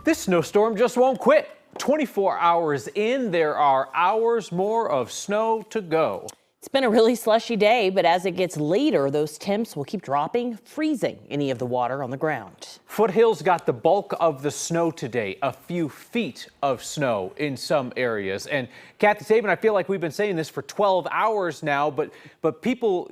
This snowstorm just won't quit. 24 hours in, there are hours more of snow to go. It's been a really slushy day, but as it gets later, those temps will keep dropping, freezing any of the water on the ground. Foothills got the bulk of the snow today, a few feet of snow in some areas. And Kathy Saban, I feel like we've been saying this for 12 hours now, but people,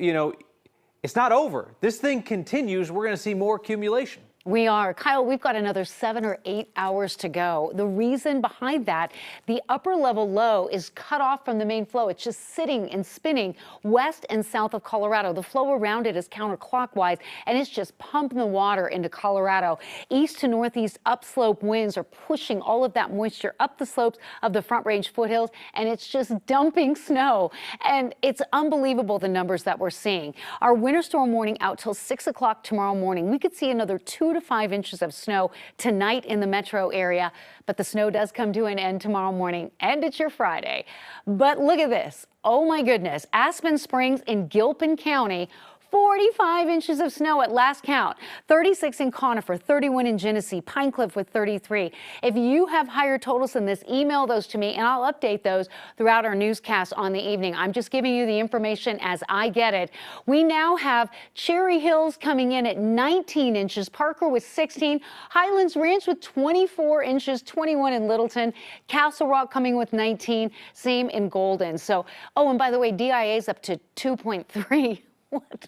it's not over. This thing continues. We're going to see more accumulation. We are. Kyle, we've got another 7 or 8 hours to go. The reason behind that, the upper level low is cut off from the main flow. It's just sitting and spinning west and south of Colorado. The flow around it is counterclockwise, and it's just pumping the water into Colorado. East to northeast upslope winds are pushing all of that moisture up the slopes of the Front Range foothills, and it's just dumping snow. And it's unbelievable the numbers that we're seeing. Our winter storm warning out till 6 o'clock tomorrow morning. We could see another 2 to 5 inches of snow tonight in the metro area, but the snow does come to an end tomorrow morning, and it's your Friday. But look at this. Oh my goodness. Aspen Springs in Gilpin County, 45 inches of snow at last count, 36 in Conifer, 31 in Genesee, Pine Cliff with 33. If you have higher totals than this, email those to me and I'll update those throughout our newscast on the evening. I'm just giving you the information as I get it. We now have Cherry Hills coming in at 19 inches, Parker with 16, Highlands Ranch with 24 inches, 21 in Littleton, Castle Rock coming with 19, same in Golden. So, oh, and by the way, DIA is up to 2.3. What?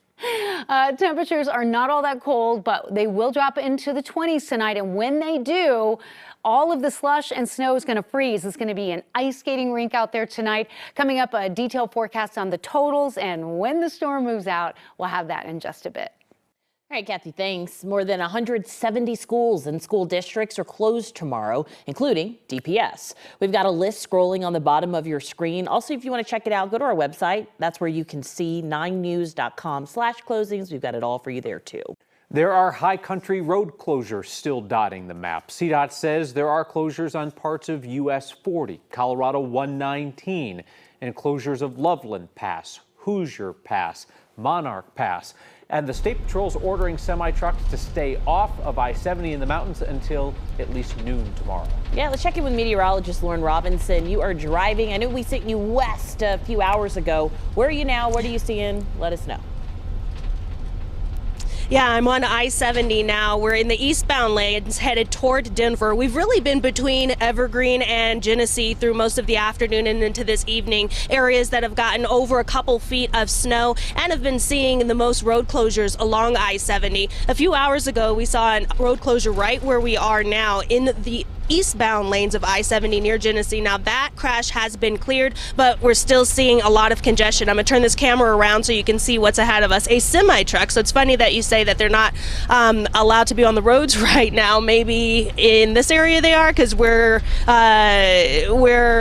Temperatures are not all that cold, but they will drop into the 20s tonight. And when they do, all of the slush and snow is going to freeze. It's going to be an ice skating rink out there tonight. Coming up, a detailed forecast on the totals. And when the storm moves out, we'll have that in just a bit. All right, Kathy, thanks. More than 170 schools and school districts are closed tomorrow, including DPS. We've got a list scrolling on the bottom of your screen. Also, if you want to check it out, go to our website. That's where you can see 9news.com/closings. We've got it all for you there, too. There are high country road closures still dotting the map. CDOT says there are closures on parts of US 40, Colorado 119, and closures of Loveland Pass, Hoosier Pass, Monarch Pass. And the State Patrol's ordering semi-trucks to stay off of I-70 in the mountains until at least noon tomorrow. Yeah, let's check in with meteorologist Lauren Robinson. You are driving. I know we sent you west a few hours ago. Where are you now? What are you seeing? Let us know. Yeah, I'm on I-70 now. We're in the eastbound lanes headed toward Denver. We've really been between Evergreen and Genesee through most of the afternoon and into this evening. Areas that have gotten over a couple feet of snow and have been seeing the most road closures along I-70. A few hours ago, we saw a road closure right where we are now in the eastbound lanes of I-70 near Genesee. Now that crash has been cleared, but we're still seeing a lot of congestion. I'm gonna turn this camera around so you can see what's ahead of us. A semi-truck. So it's funny that you say that they're not allowed to be on the roads right now. Maybe in this area they are, because we're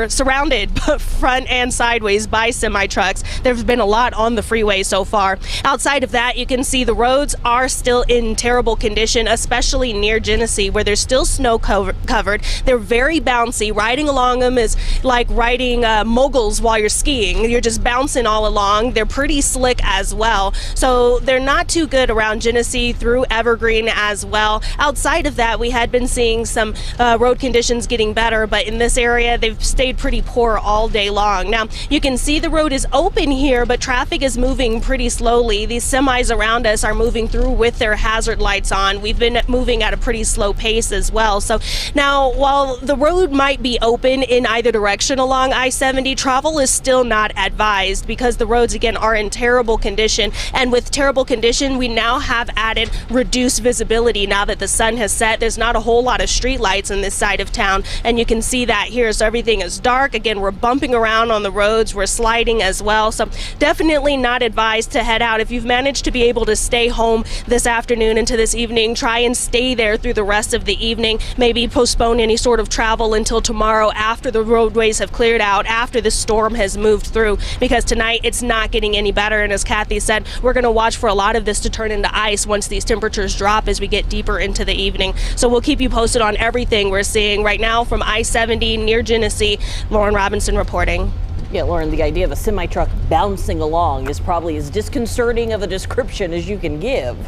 surrounded front and sideways by semi-trucks. There's been a lot on the freeway so far. Outside of that, you can see the roads are still in terrible condition, especially near Genesee, where there's still snow covered. They're very bouncy. Riding along them is like riding moguls while you're skiing. You're just bouncing all along. They're pretty slick as well. So they're not too good around Genesee through Evergreen as well. Outside of that, we had been seeing some road conditions getting better, but in this area, they've stayed pretty poor all day long. Now, you can see the road is open here, but traffic is moving pretty slowly. These semis around us are moving through with their hazard lights on. We've been moving at a pretty slow pace as well. So now, while the road might be open in either direction along I-70, travel is still not advised because the roads, again, are in terrible condition. And with terrible condition, we now have added reduced visibility now that the sun has set. There's not a whole lot of street lights in this side of town, and you can see that here. So everything is dark. Again, we're bumping around on the roads. We're sliding as well. So definitely not advised to head out. If you've managed to be able to stay home this afternoon into this evening, try and stay there through the rest of the evening. Maybe postpone any sort of travel until tomorrow after the roadways have cleared out, after the storm has moved through, because tonight it's not getting any better. And as Kathy said, we're going to watch for a lot of this to turn into ice once these temperatures drop as we get deeper into the evening. So we'll keep you posted on everything we're seeing right now from I-70 near Genesee. Lauren Robinson reporting. Yeah, Lauren, the idea of a semi-truck bouncing along is probably as disconcerting of a description as you can give.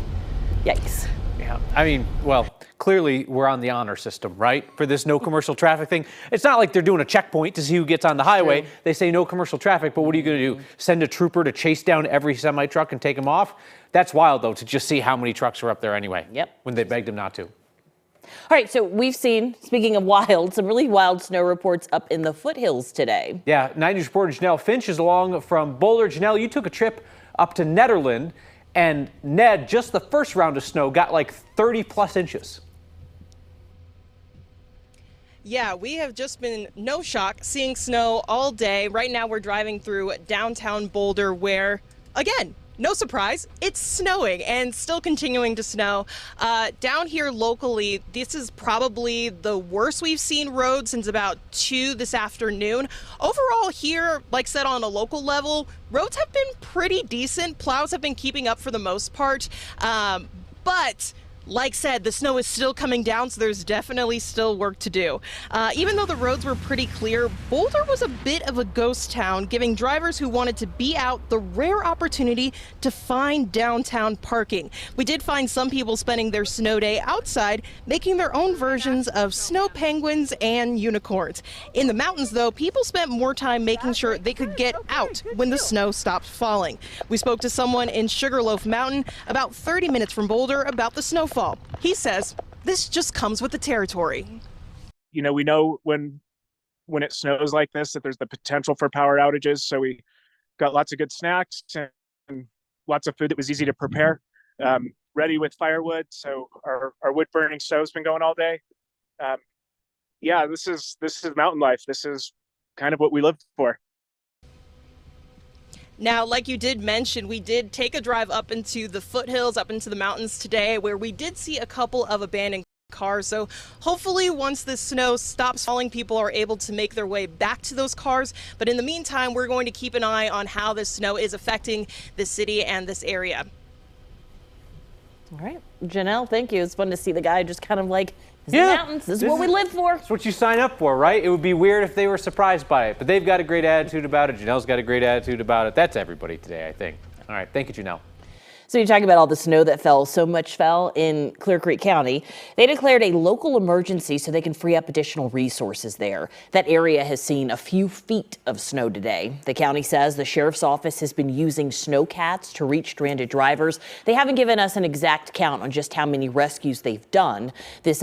Yikes. Yeah, I mean, well, clearly we're on the honor system, right? For this no commercial traffic thing. It's not like they're doing a checkpoint to see who gets on the highway. They say no commercial traffic, but what are you going to do? Send a trooper to chase down every semi truck and take them off? That's wild, though, to just see how many trucks are up there anyway. When they begged them not to. All right, so we've seen, speaking of wild, some really wild snow reports up in the Foothills today. Yeah, 9 News reporter Janelle Finch is along from Boulder. Janelle, you took a trip up to Nederland, and Ned, just the first round of snow got like 30 plus inches. Yeah, we have just been no shock seeing snow all day. Right now we're driving through downtown Boulder where, again, no surprise, it's snowing and still continuing to snow. Down here locally, this is probably the worst we've seen roads since about 2 this afternoon. Overall here, like said on a local level, roads have been pretty decent. Plows have been keeping up for the most part. But like said, the snow is still coming down, so there's definitely still work to do. Even though the roads were pretty clear, Boulder was a bit of a ghost town, giving drivers who wanted to be out the rare opportunity to find downtown parking. We did find some people spending their snow day outside, making their own versions of snow penguins and unicorns. In the mountains, though, people spent more time making sure they could get out when the snow stopped falling. We spoke to someone in Sugarloaf Mountain, about 30 minutes from Boulder, about the snowfall. He says this just comes with the territory. You know, we know when it snows like this that there's the potential for power outages. So we got lots of good snacks and lots of food that was easy to prepare, ready with firewood. So our wood burning stove's been going all day. Yeah, this is mountain life. This is kind of what we live for. Now, like you did mention, we did take a drive up into the foothills, up into the mountains today, where we did see a couple of abandoned cars. So hopefully once the snow stops falling, people are able to make their way back to those cars. But in the meantime, we're going to keep an eye on how this snow is affecting the city and this area. All right, Janelle, thank you. It's fun to see the guy just kind of like, this is the mountains, this is what we live for. It's what you sign up for, right? It would be weird if they were surprised by it, but they've got a great attitude about it. Janelle's got a great attitude about it. That's everybody today, I think. All right, thank you, Janelle. So you talk about all the snow that fell, so much fell in Clear Creek County. They declared a local emergency so they can free up additional resources there. That area has seen a few feet of snow today. The county says the sheriff's office has been using snowcats to reach stranded drivers. They haven't given us an exact count on just how many rescues they've done. This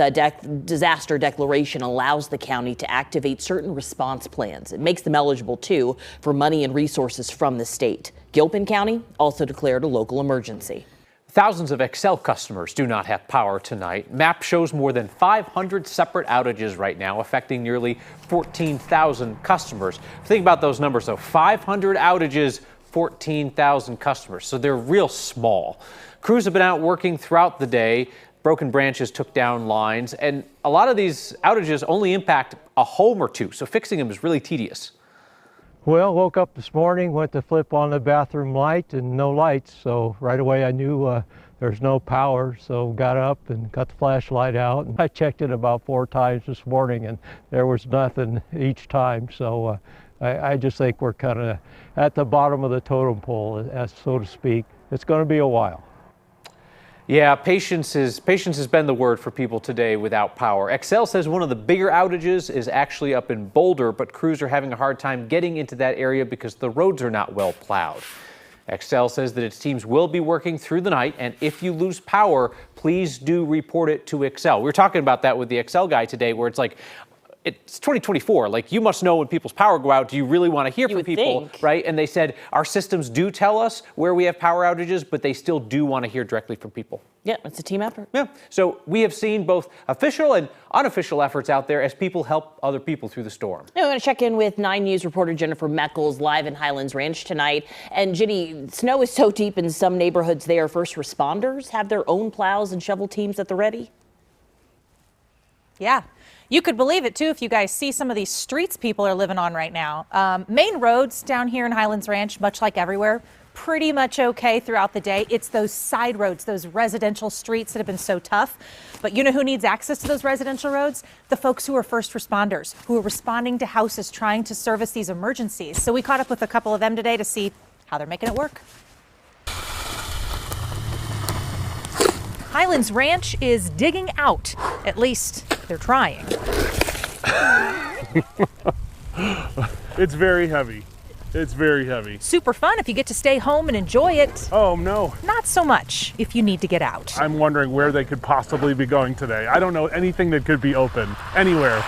disaster declaration allows the county to activate certain response plans. It makes them eligible, too, for money and resources from the state. Gilpin County also declared a local emergency. Thousands of Xcel customers do not have power tonight. MAP shows more than 500 separate outages right now, affecting nearly 14,000 customers. Think about those numbers, though. 500 outages, 14,000 customers. So they're real small. Crews have been out working throughout the day. Broken branches took down lines, and a lot of these outages only impact a home or two, so fixing them is really tedious. Well, woke up this morning, went to flip on the bathroom light and no lights. So right away I knew there's no power. So got up and got the flashlight out. And I checked it about 4 times this morning and there was nothing each time. So I just think we're kind of at the bottom of the totem pole, so to speak. It's going to be a while. Yeah, patience has been the word for people today without power. Xcel says one of the bigger outages is actually up in Boulder, but crews are having a hard time getting into that area because the roads are not well plowed. Xcel says that its teams will be working through the night, and if you lose power, please do report it to Xcel. We were talking about that with the Xcel guy today, where it's like, it's 2024. Like, you must know when people's power go out. Do you really want to hear from people, right? And they said our systems do tell us where we have power outages, but they still do want to hear directly from people. Yeah, it's a team effort. Yeah. So we have seen both official and unofficial efforts out there as people help other people through the storm. Now, we're going to check in with 9 News reporter Jennifer Meckles live in Highlands Ranch tonight. And Jenny, snow is so deep in some neighborhoods there. First responders have their own plows and shovel teams at the ready. Yeah. You could believe it, too, if you guys see some of these streets people are living on right now. Main roads down here in Highlands Ranch, much like everywhere, pretty much okay throughout the day. It's those side roads, those residential streets that have been so tough. But you know who needs access to those residential roads? The folks who are first responders, who are responding to houses, trying to service these emergencies. So we caught up with a couple of them today to see how they're making it work. Highlands Ranch is digging out. At least they're trying. It's very heavy. It's very heavy. Super fun if you get to stay home and enjoy it. Oh no. Not so much if you need to get out. I'm wondering where they could possibly be going today. I don't know anything that could be open anywhere.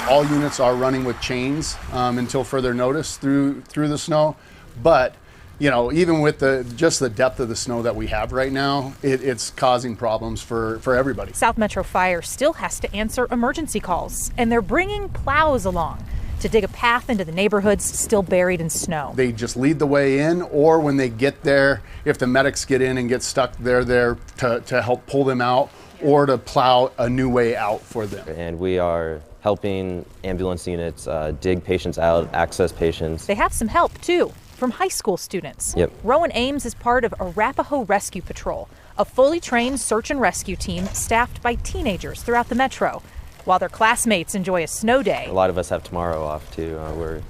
All units are running with chains until further notice through the snow. But you know, even with just the depth of the snow that we have right now, it's causing problems for everybody. South Metro Fire still has to answer emergency calls, and they're bringing plows along to dig a path into the neighborhoods still buried in snow. They just lead the way in, or when they get there, if the medics get in and get stuck, they're there to help pull them out or to plow a new way out for them. And we are helping ambulance units dig patients out, access patients. They have some help too from high school students. Yep. Rowan Ames is part of Arapahoe Rescue Patrol, a fully trained search and rescue team staffed by teenagers throughout the metro. While their classmates enjoy a snow day. A lot of us have tomorrow off too. We're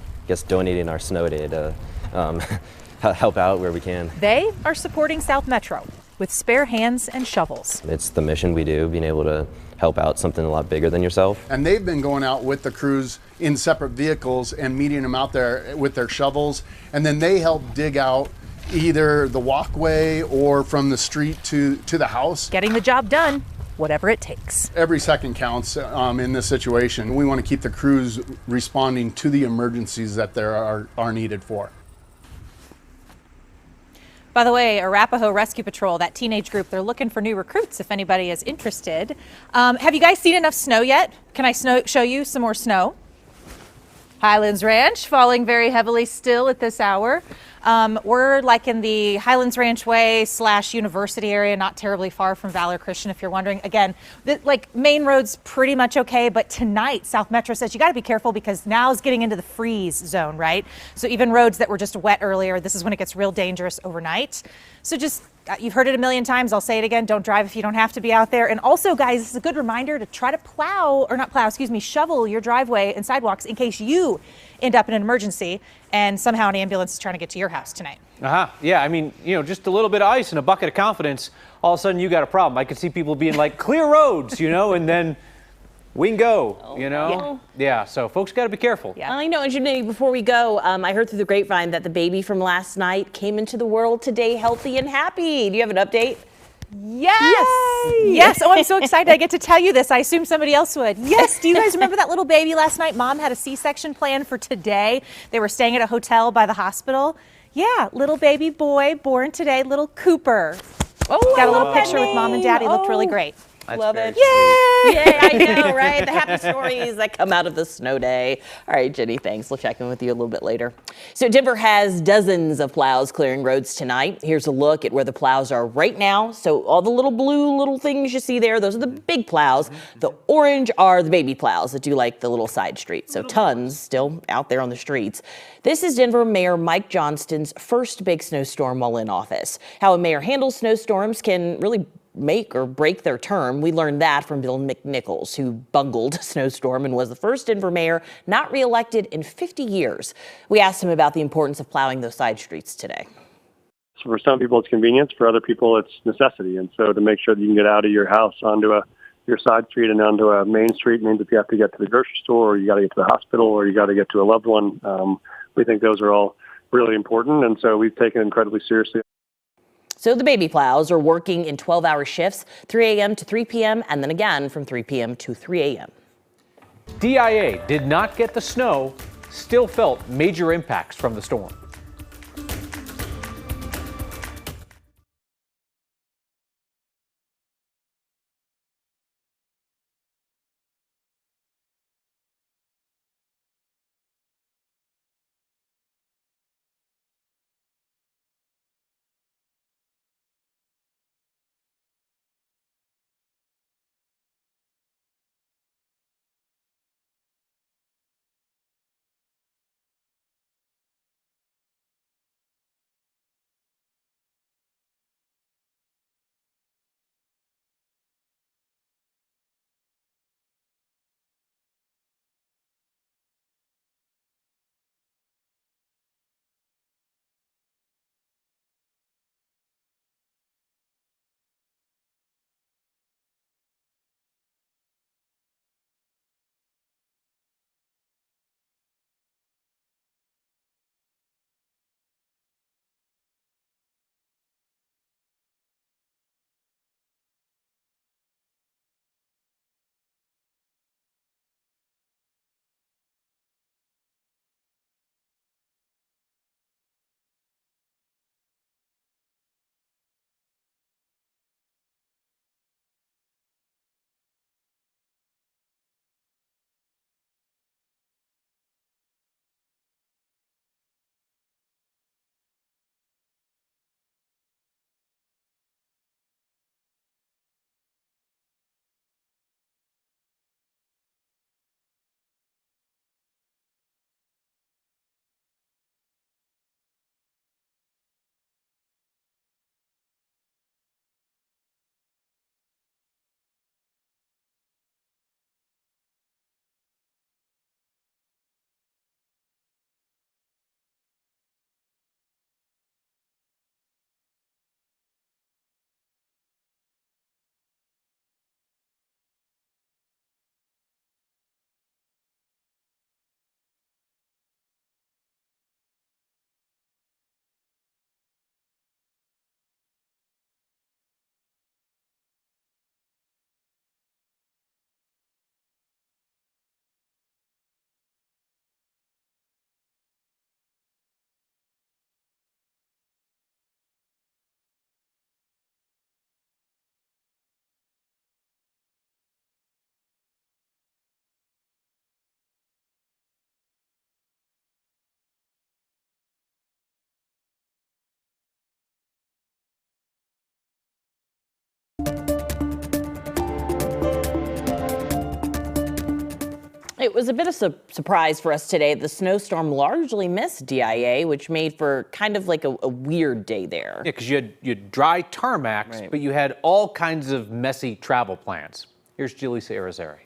donating our snow day to help out where we can. They are supporting South Metro with spare hands and shovels. It's the mission we do, being able to help out something a lot bigger than yourself. And they've been going out with the crews in separate vehicles and meeting them out there with their shovels. And then they help dig out either the walkway or from the street to the house. Getting the job done, whatever it takes. Every second counts in this situation. We want to keep the crews responding to the emergencies that there are needed for. By the way, Arapahoe Rescue Patrol, that teenage group, they're looking for new recruits if anybody is interested. Have you guys seen enough snow yet? Can I show you some more snow? Highlands Ranch falling very heavily still at this hour. We're like in the Highlands Ranch Way / University area, not terribly far from Valor Christian, if you're wondering. Again, like main roads pretty much okay, but tonight South Metro says you got to be careful because now it's getting into the freeze zone, right? So even roads that were just wet earlier, this is when it gets real dangerous overnight. So just, you've heard it a million times, I'll say it again, don't drive if you don't have to be out there. And also, guys, this is a good reminder to try to shovel your driveway and sidewalks in case you end up in an emergency and somehow an ambulance is trying to get to your house tonight. Yeah, I mean, just a little bit of ice and a bucket of confidence, all of a sudden you got a problem. I could see people being like, clear roads, and then we can go, Yeah, so folks got to be careful. Yeah, I know. And Janine, before we go, I heard through the grapevine that the baby from last night came into the world today healthy and happy. Do you have an update? Yes. Yes. Oh, I'm so excited. I get to tell you this. I assume somebody else would. Yes. Do you guys remember that little baby last night? Mom had a C-section planned for today. They were staying at a hotel by the hospital. Yeah. Little baby boy born today, little Cooper. Oh, got a little picture with Mom and Dad. He looked really great. Love it. Yay! Yay, I know, right? The happy stories that come out of the snow day. All right, Jenny, thanks. We'll check in with you a little bit later. So Denver has dozens of plows clearing roads tonight. Here's a look at where the plows are right now. So all the little things you see there, those are the big plows. The orange are the baby plows that do like the little side streets. So tons still out there on the streets. This is Denver Mayor Mike Johnston's first big snowstorm while in office. How a mayor handles snowstorms can really make or break their term. We learned that from Bill McNichols, who bungled a snowstorm and was the first Denver mayor not reelected in 50 years. We asked him about the importance of plowing those side streets today. So for some people it's convenience, for other people it's necessity. And so to make sure that you can get out of your house onto your side street and onto a main street means if you have to get to the grocery store or you got to get to the hospital or you got to get to a loved one, we think those are all really important. And so we've taken it incredibly seriously. So the baby plows are working in 12-hour shifts, 3 a.m. to 3 p.m., and then again from 3 p.m. to 3 a.m. DIA did not get the snow, still felt major impacts from the storm. It was a bit of a surprise for us today. The snowstorm largely missed DIA, which made for kind of like a weird day there. Yeah, because you had dry tarmacs, Right. but you had all kinds of messy travel plans. Here's Jaleesa Irizarry.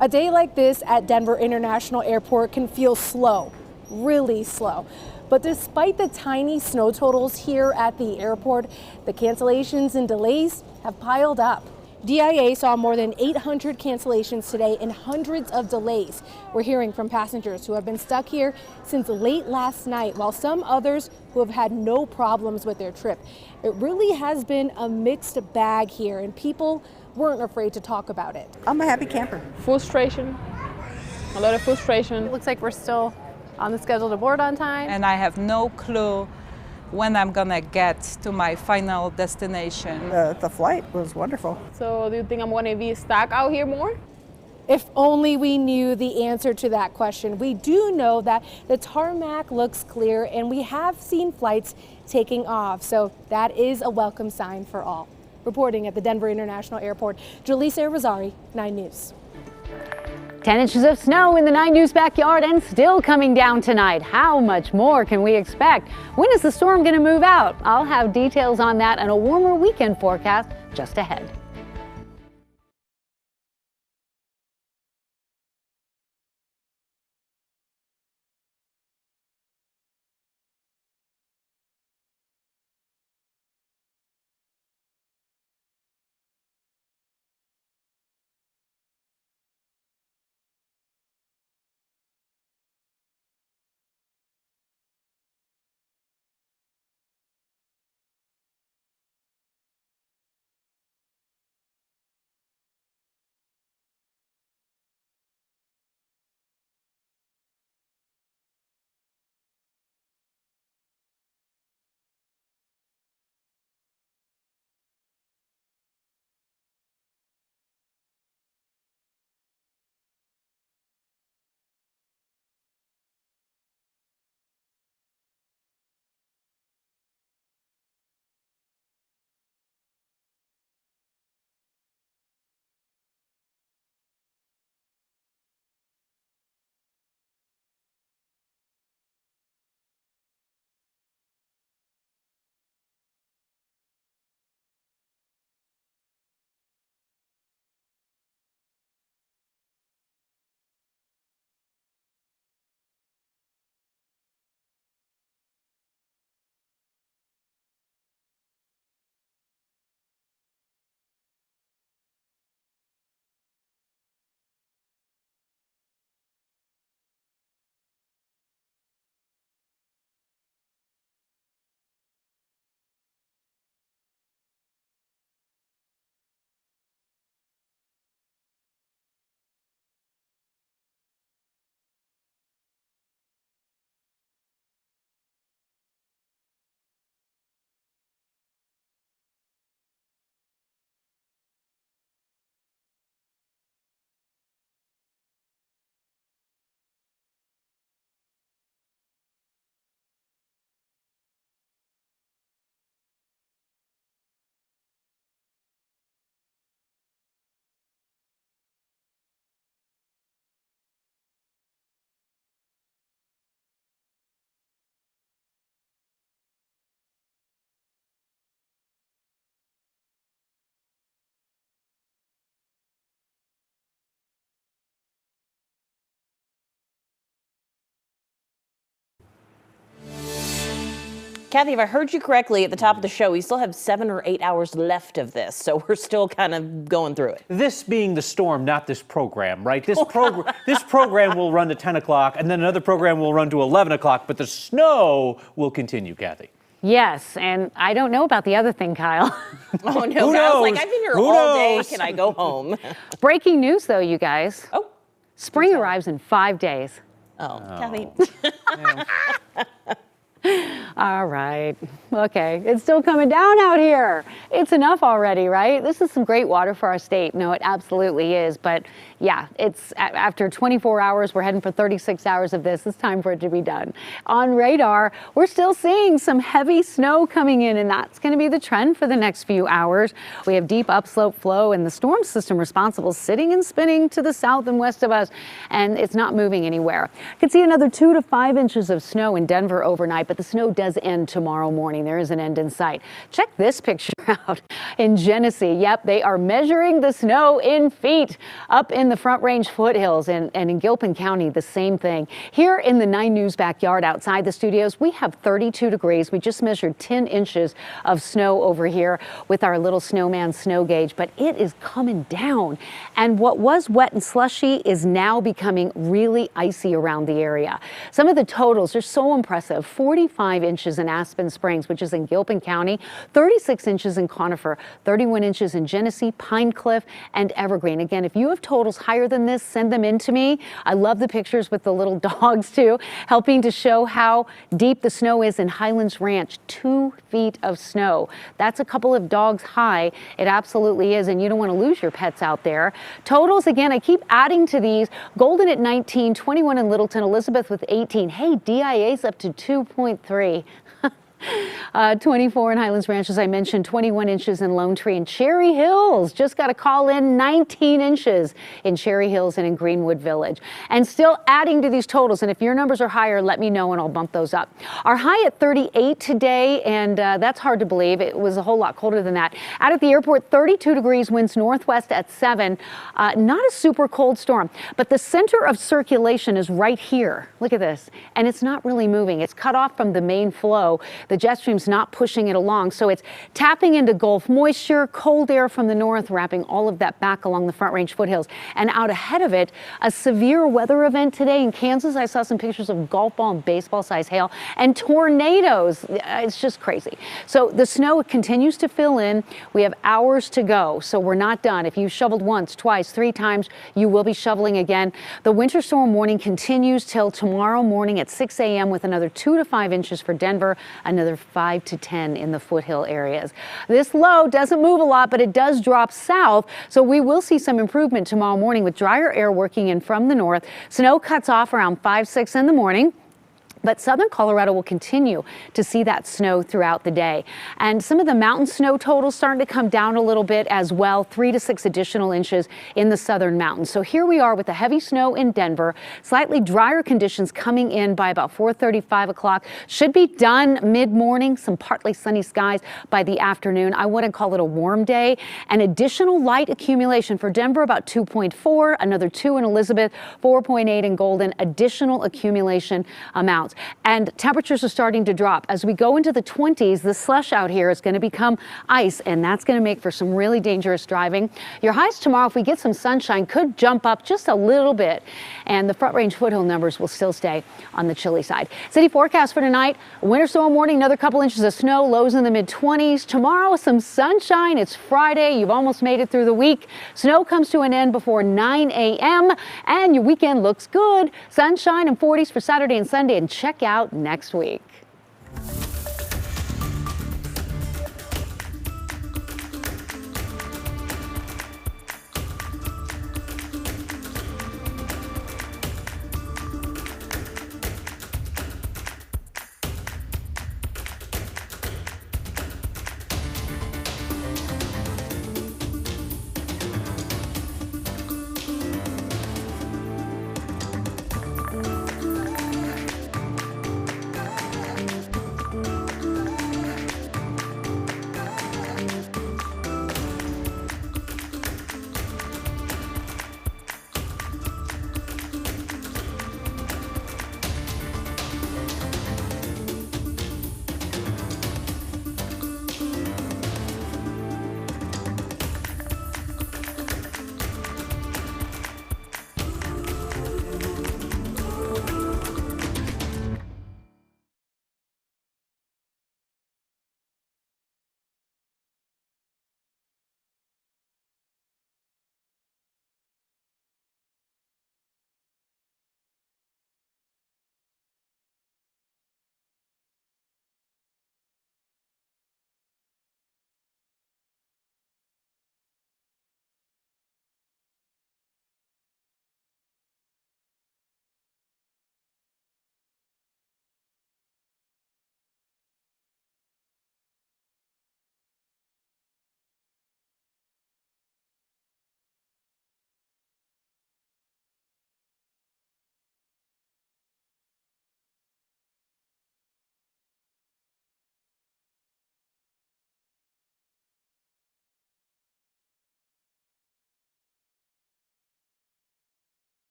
A day like this at Denver International Airport can feel slow, really slow. But despite the tiny snow totals here at the airport, the cancellations and delays have piled up. DIA saw more than 800 cancellations today and hundreds of delays. We're hearing from passengers who have been stuck here since late last night, while some others who have had no problems with their trip. It really has been a mixed bag here, and people weren't afraid to talk about it. I'm a happy camper. Frustration, a lot of frustration. It looks like we're still on the schedule to board on time. And I have no clue when I'm gonna get to my final destination. The flight was wonderful. So do you think I'm gonna be stuck out here more? If only we knew the answer to that question. We do know that the tarmac looks clear and we have seen flights taking off, so that is a welcome sign for all. Reporting at the Denver International Airport, Jaleesa Irizarry, 9 News. 10 inches of snow in the 9 News backyard and still coming down tonight. How much more can we expect? When is the storm going to move out? I'll have details on that and a warmer weekend forecast just ahead. Kathy, if I heard you correctly at the top of the show, we still have 7 or 8 hours left of this, so we're still kind of going through it. This being the storm, not this program, right? This program will run to 10 o'clock, and then another program will run to 11 o'clock, but the snow will continue, Kathy. Yes, and I don't know about the other thing, Kyle. Oh, no. Who knows? I was like, I've been here all day. Can I go home? Breaking news, though, you guys. Oh. Spring arrives in 5 days. Oh, Kathy. All right. Okay. It's still coming down out here. It's enough already, right? This is some great water for our state. No, it absolutely is. But yeah, it's after 24 hours, we're heading for 36 hours of this. It's time for it to be done. On radar, we're still seeing some heavy snow coming in, and that's going to be the trend for the next few hours. We have deep upslope flow and the storm system responsible sitting and spinning to the south and west of us, and it's not moving anywhere. Could see another 2 to 5 inches of snow in Denver overnight, but the snow does end tomorrow morning. There is an end in sight. Check this picture out in Genesee. Yep, they are measuring the snow in feet up in the Front Range foothills, and in Gilpin County, the same thing. Here in the 9 News backyard outside the studios, we have 32 degrees. We just measured 10 inches of snow over here with our little snowman snow gauge, but it is coming down. And what was wet and slushy is now becoming really icy around the area. Some of the totals are so impressive. 45 inches in Aspen Springs, which is in Gilpin County, 36 inches in Conifer, 31 inches in Genesee, Pine Cliff, and Evergreen. Again, if you have totals higher than this, send them in to me. I love the pictures with the little dogs too, helping to show how deep the snow is in Highlands Ranch. 2 feet of snow. That's a couple of dogs high. It absolutely is, and you don't want to lose your pets out there. Totals, again, I keep adding to these. Golden at 19, 21 in Littleton, Elizabeth with 18. Hey, DIA's up to 2.3. 24 in Highlands Ranch, as I mentioned, 21 inches in Lone Tree, and Cherry Hills just got a call in 19 inches in Cherry Hills and in Greenwood Village. And still adding to these totals, and if your numbers are higher, let me know and I'll bump those up. Our high at 38 today, and that's hard to believe. It was a whole lot colder than that. Out at the airport, 32 degrees, winds northwest at 7. Not a super cold storm, but the center of circulation is right here. Look at this, and it's not really moving. It's cut off from the main flow. The jet stream's not pushing it along, so it's tapping into Gulf moisture, cold air from the north, wrapping all of that back along the Front Range foothills. And out ahead of it, a severe weather event today in Kansas. I saw some pictures of golf ball and baseball size hail and tornadoes. It's just crazy. So the snow continues to fill in. We have hours to go, so we're not done. If you shoveled once, twice, 3 times, you will be shoveling again. The winter storm warning continues till tomorrow morning at 6 a.m. with another 2 to 5 inches for Denver, another 5 to 10 in the foothill areas. This low doesn't move a lot, but it does drop south, so we will see some improvement tomorrow morning with drier air working in from the north. Snow cuts off around 5, 6 in the morning. But southern Colorado will continue to see that snow throughout the day. And some of the mountain snow totals starting to come down a little bit as well, 3 to 6 additional inches in the southern mountains. So here we are with the heavy snow in Denver, slightly drier conditions coming in by about 4:30, 5 o'clock. Should be done mid-morning, some partly sunny skies by the afternoon. I wouldn't call it a warm day. An additional light accumulation for Denver, about 2.4, another 2 in Elizabeth, 4.8 in Golden, additional accumulation amounts. And temperatures are starting to drop. As we go into the 20s, the slush out here is going to become ice, and that's going to make for some really dangerous driving. Your highs tomorrow, if we get some sunshine, could jump up just a little bit, and the Front Range foothill numbers will still stay on the chilly side. City forecast for tonight, winter storm warning, another couple inches of snow, lows in the mid-20s. Tomorrow, some sunshine. It's Friday. You've almost made it through the week. Snow comes to an end before 9 a.m., and your weekend looks good. Sunshine and 40s for Saturday and Sunday, and check out next week.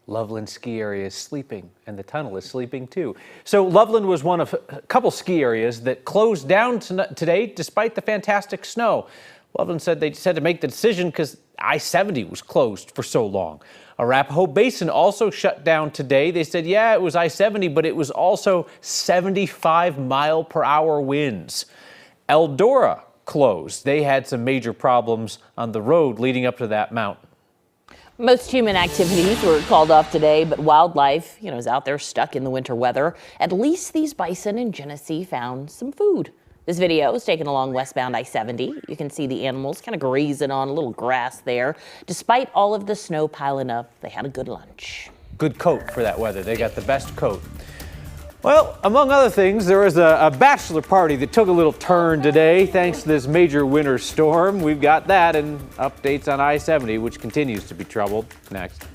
Loveland ski area is sleeping, and the tunnel is sleeping too. So Loveland was one of a couple ski areas that closed down today despite the fantastic snow. Loveland said they just had to make the decision because I-70 was closed for so long. Arapahoe Basin also shut down today. They said, yeah, it was I-70, but it was also 75-mile-per-hour winds. Eldora closed. They had some major problems on the road leading up to that mountain. Most human activities were called off today, but wildlife, is out there stuck in the winter weather. At least these bison in Genesee found some food. This video is taken along westbound I-70. You can see the animals kind of grazing on a little grass there. Despite all of the snow piling up, they had a good lunch. Good coat for that weather. They got the best coat. Well, among other things, there was a bachelor party that took a little turn today thanks to this major winter storm. We've got that and updates on I-70, which continues to be troubled. Next.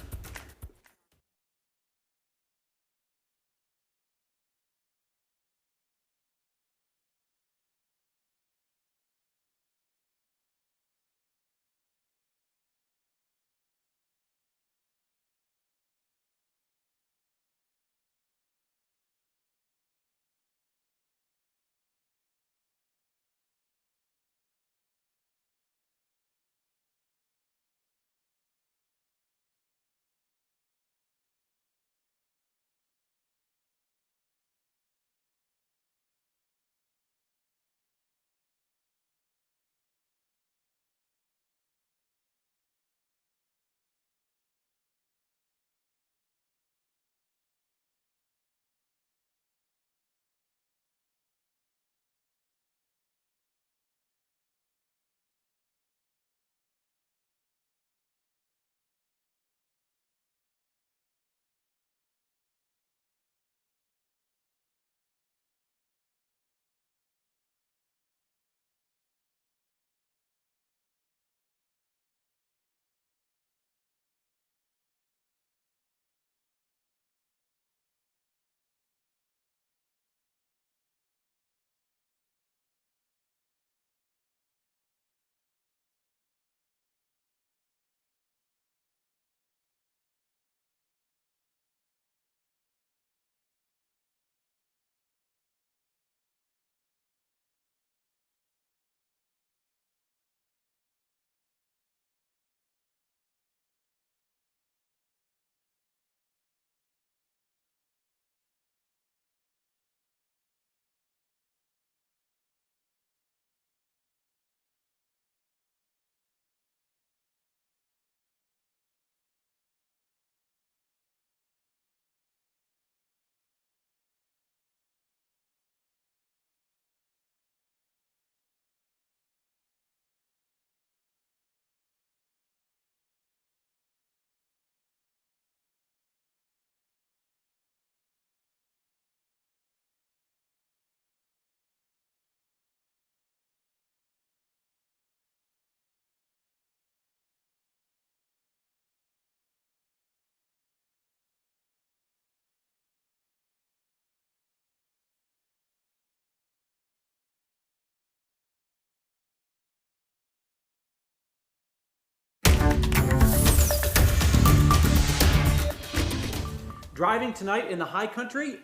Driving tonight in the high country?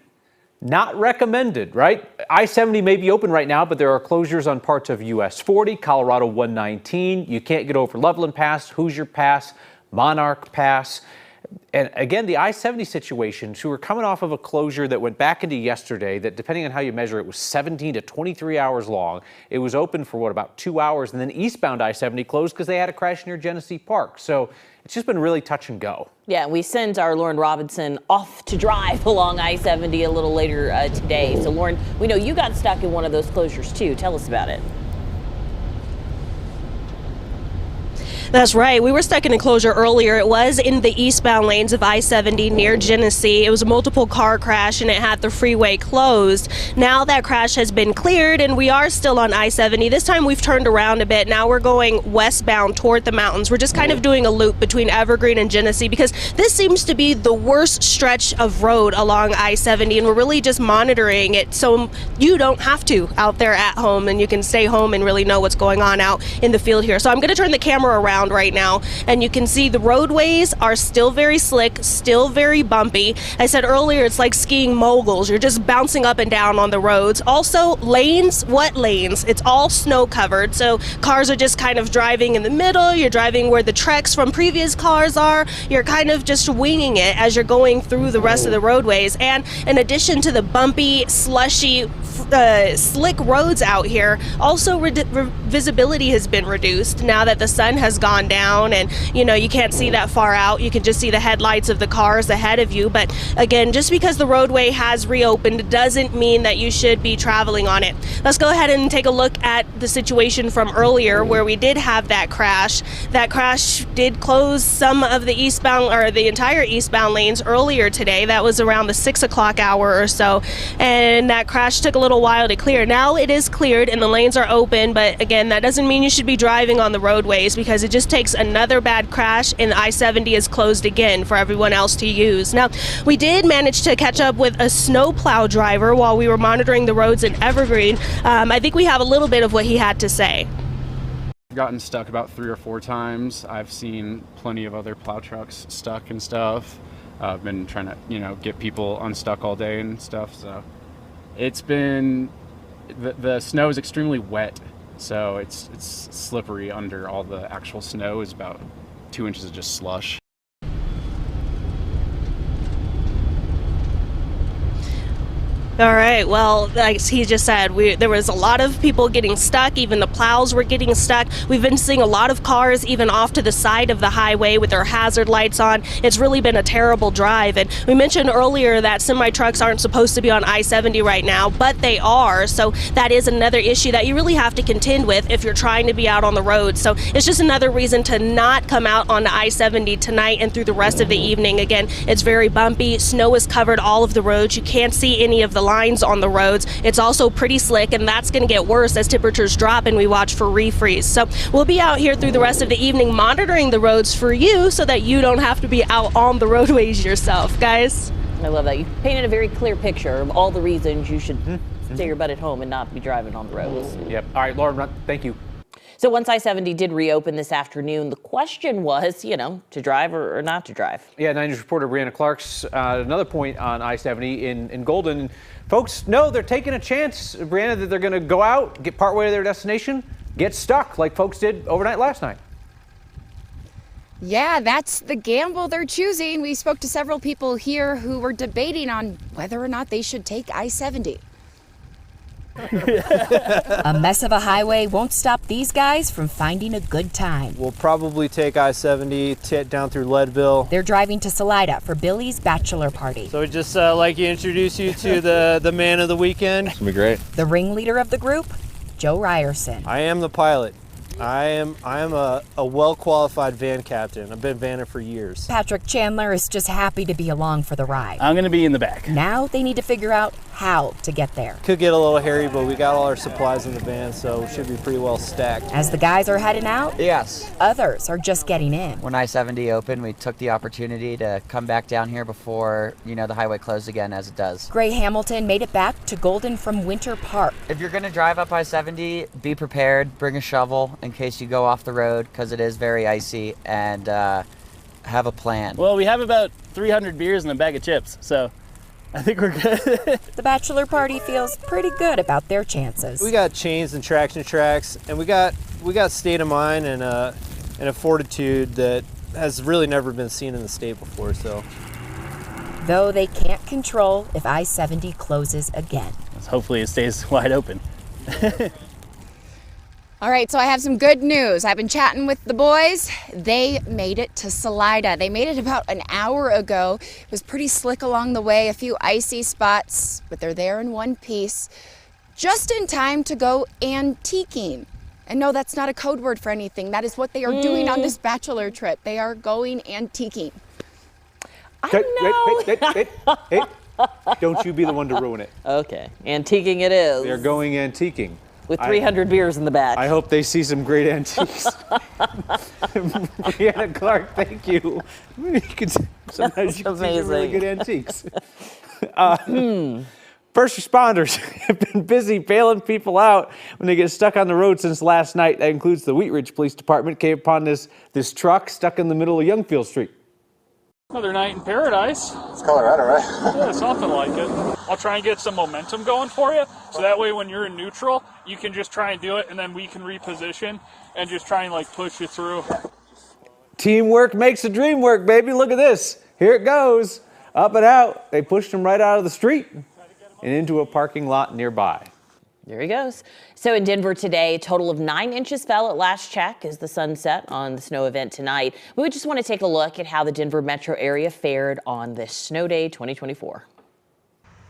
Not recommended, right? I-70 may be open right now, but there are closures on parts of US 40, Colorado 119. You can't get over Loveland Pass, Hoosier Pass, Monarch Pass. And again, the I-70 situation, so we're coming off of a closure that went back into yesterday that, depending on how you measure it, was 17 to 23 hours long. It was open for, what, about 2 hours, and then eastbound I-70 closed because they had a crash near Genesee Park. So it's just been really touch and go. Yeah, we sent our Lauren Robinson off to drive along I-70 a little later today. So, Lauren, we know you got stuck in one of those closures, too. Tell us about it. That's right. We were stuck in a closure earlier. It was in the eastbound lanes of I-70 near Genesee. It was a multiple car crash and it had the freeway closed. Now that crash has been cleared and we are still on I-70. This time we've turned around a bit. Now we're going westbound toward the mountains. We're just kind of doing a loop between Evergreen and Genesee because this seems to be the worst stretch of road along I-70, and we're really just monitoring it so you don't have to out there at home, and you can stay home and really know what's going on out in the field here. So I'm going to turn the camera around around right now, and you can see the roadways are still very slick, still very bumpy. I said earlier, it's like skiing moguls. You're just bouncing up and down on the roads. Also, lanes, what lanes? It's all snow covered, so cars are just kind of driving in the middle. You're driving where the tracks from previous cars are. You're kind of just winging it as you're going through the rest of the roadways. And in addition to the bumpy, slushy, slick roads out here, also visibility has been reduced now that the sun has gone down, and you can't see that far out. You can just see the headlights of the cars ahead of you. But again, just because the roadway has reopened doesn't mean that you should be traveling on it. Let's go ahead and take a look at the situation from earlier where we did have that crash. That crash did close some of the eastbound, or the entire eastbound lanes earlier today. That was around the 6 o'clock hour or so, and that crash took a little while to clear. Now it is cleared and the lanes are open, but again, that doesn't mean you should be driving on the roadways, because it just takes another bad crash and the I-70 is closed again for everyone else to use. Now, we did manage to catch up with a snowplow driver while we were monitoring the roads in Evergreen. I think we have a little bit of what he had to say. I've gotten stuck about 3 or 4 times. I've seen plenty of other plow trucks stuck and stuff. I've been trying to, get people unstuck all day and stuff. So it's been, the snow is extremely wet. So it's slippery under all the actual snow. Is about 2 inches of just slush. All right, well, like he just said, there was a lot of people getting stuck. Even the plows were getting stuck. We've been seeing a lot of cars even off to the side of the highway with their hazard lights on. It's really been a terrible drive. And we mentioned earlier that semi-trucks aren't supposed to be on I-70 right now, but they are. So that is another issue that you really have to contend with if you're trying to be out on the road. So it's just another reason to not come out on the I-70 tonight and through the rest of the evening. Again, it's very bumpy. Snow has covered all of the roads. You can't see any of the lines on the roads. It's also pretty slick, and that's going to get worse as temperatures drop and we watch for refreeze. So we'll be out here through the rest of the evening monitoring the roads for you so that you don't have to be out on the roadways yourself, guys. I love that. You painted a very clear picture of all the reasons you should stay your butt at home and not be driving on the roads. Yep. All right, Lauren, thank you. So once I-70 did reopen this afternoon, the question was, to drive or not to drive. Yeah, 9 News reporter Brianna Clark's another point on I-70 in Golden. Folks know they're taking a chance, Brianna, that they're going to go out, get partway to their destination, get stuck like folks did overnight last night. Yeah, that's the gamble they're choosing. We spoke to several people here who were debating on whether or not they should take I-70. A mess of a highway won't stop these guys from finding a good time. We'll probably take I-70 down through Leadville. They're driving to Salida for Billy's bachelor party. So we'd just like to introduce you to the man of the weekend. It's gonna be great. The ringleader of the group, Joe Ryerson. I am the pilot. I am a well-qualified van captain. I've been vanning for years. Patrick Chandler is just happy to be along for the ride. I'm gonna be in the back. Now they need to figure out how to get there. Could get a little hairy, but we got all our supplies in the van, so it should be pretty well stacked. As the guys are heading out, yes, others are just getting in. When I-70 opened, we took the opportunity to come back down here before, the highway closed again, as it does. Gray Hamilton made it back to Golden from Winter Park. If you're gonna drive up I-70, be prepared, bring a shovel in case you go off the road, because it is very icy, and have a plan. Well, we have about 300 beers and a bag of chips, so I think we're good. The bachelor party feels pretty good about their chances. We got chains and traction tracks, and we got state of mind and a fortitude that has really never been seen in the state before. So, though they can't control if I-70 closes again. Hopefully it stays wide open. All right, so I have some good news. I've been chatting with the boys. They made it to Salida. They made it about an hour ago. It was pretty slick along the way, a few icy spots, but they're there in one piece, just in time to go antiquing. And no, that's not a code word for anything. That is what they are doing on this bachelor trip. They are going antiquing. Hey, don't you be the one to ruin it. Okay, antiquing it is. They're going antiquing. With 300 beers in the back. I hope they see some great antiques. Brianna Clark, thank you. Sometimes you can see some really good antiques. First responders have been busy bailing people out when they get stuck on the road since last night. That includes the Wheat Ridge Police Department came upon this truck stuck in the middle of Youngfield Street. Another night in paradise. It's Colorado, right? Yeah, something like it. I'll try and get some momentum going for you, so that way when you're in neutral, you can just try and do it, and then we can reposition and just try and like push you through. Teamwork makes the dream work, baby. Look at this. Here it goes. Up and out. They pushed him right out of the street and into a parking lot nearby. There he goes. So in Denver today, a total of 9 inches fell at last check as the sun set on the snow event tonight. We would just want to take a look at how the Denver metro area fared on this snow day 2024.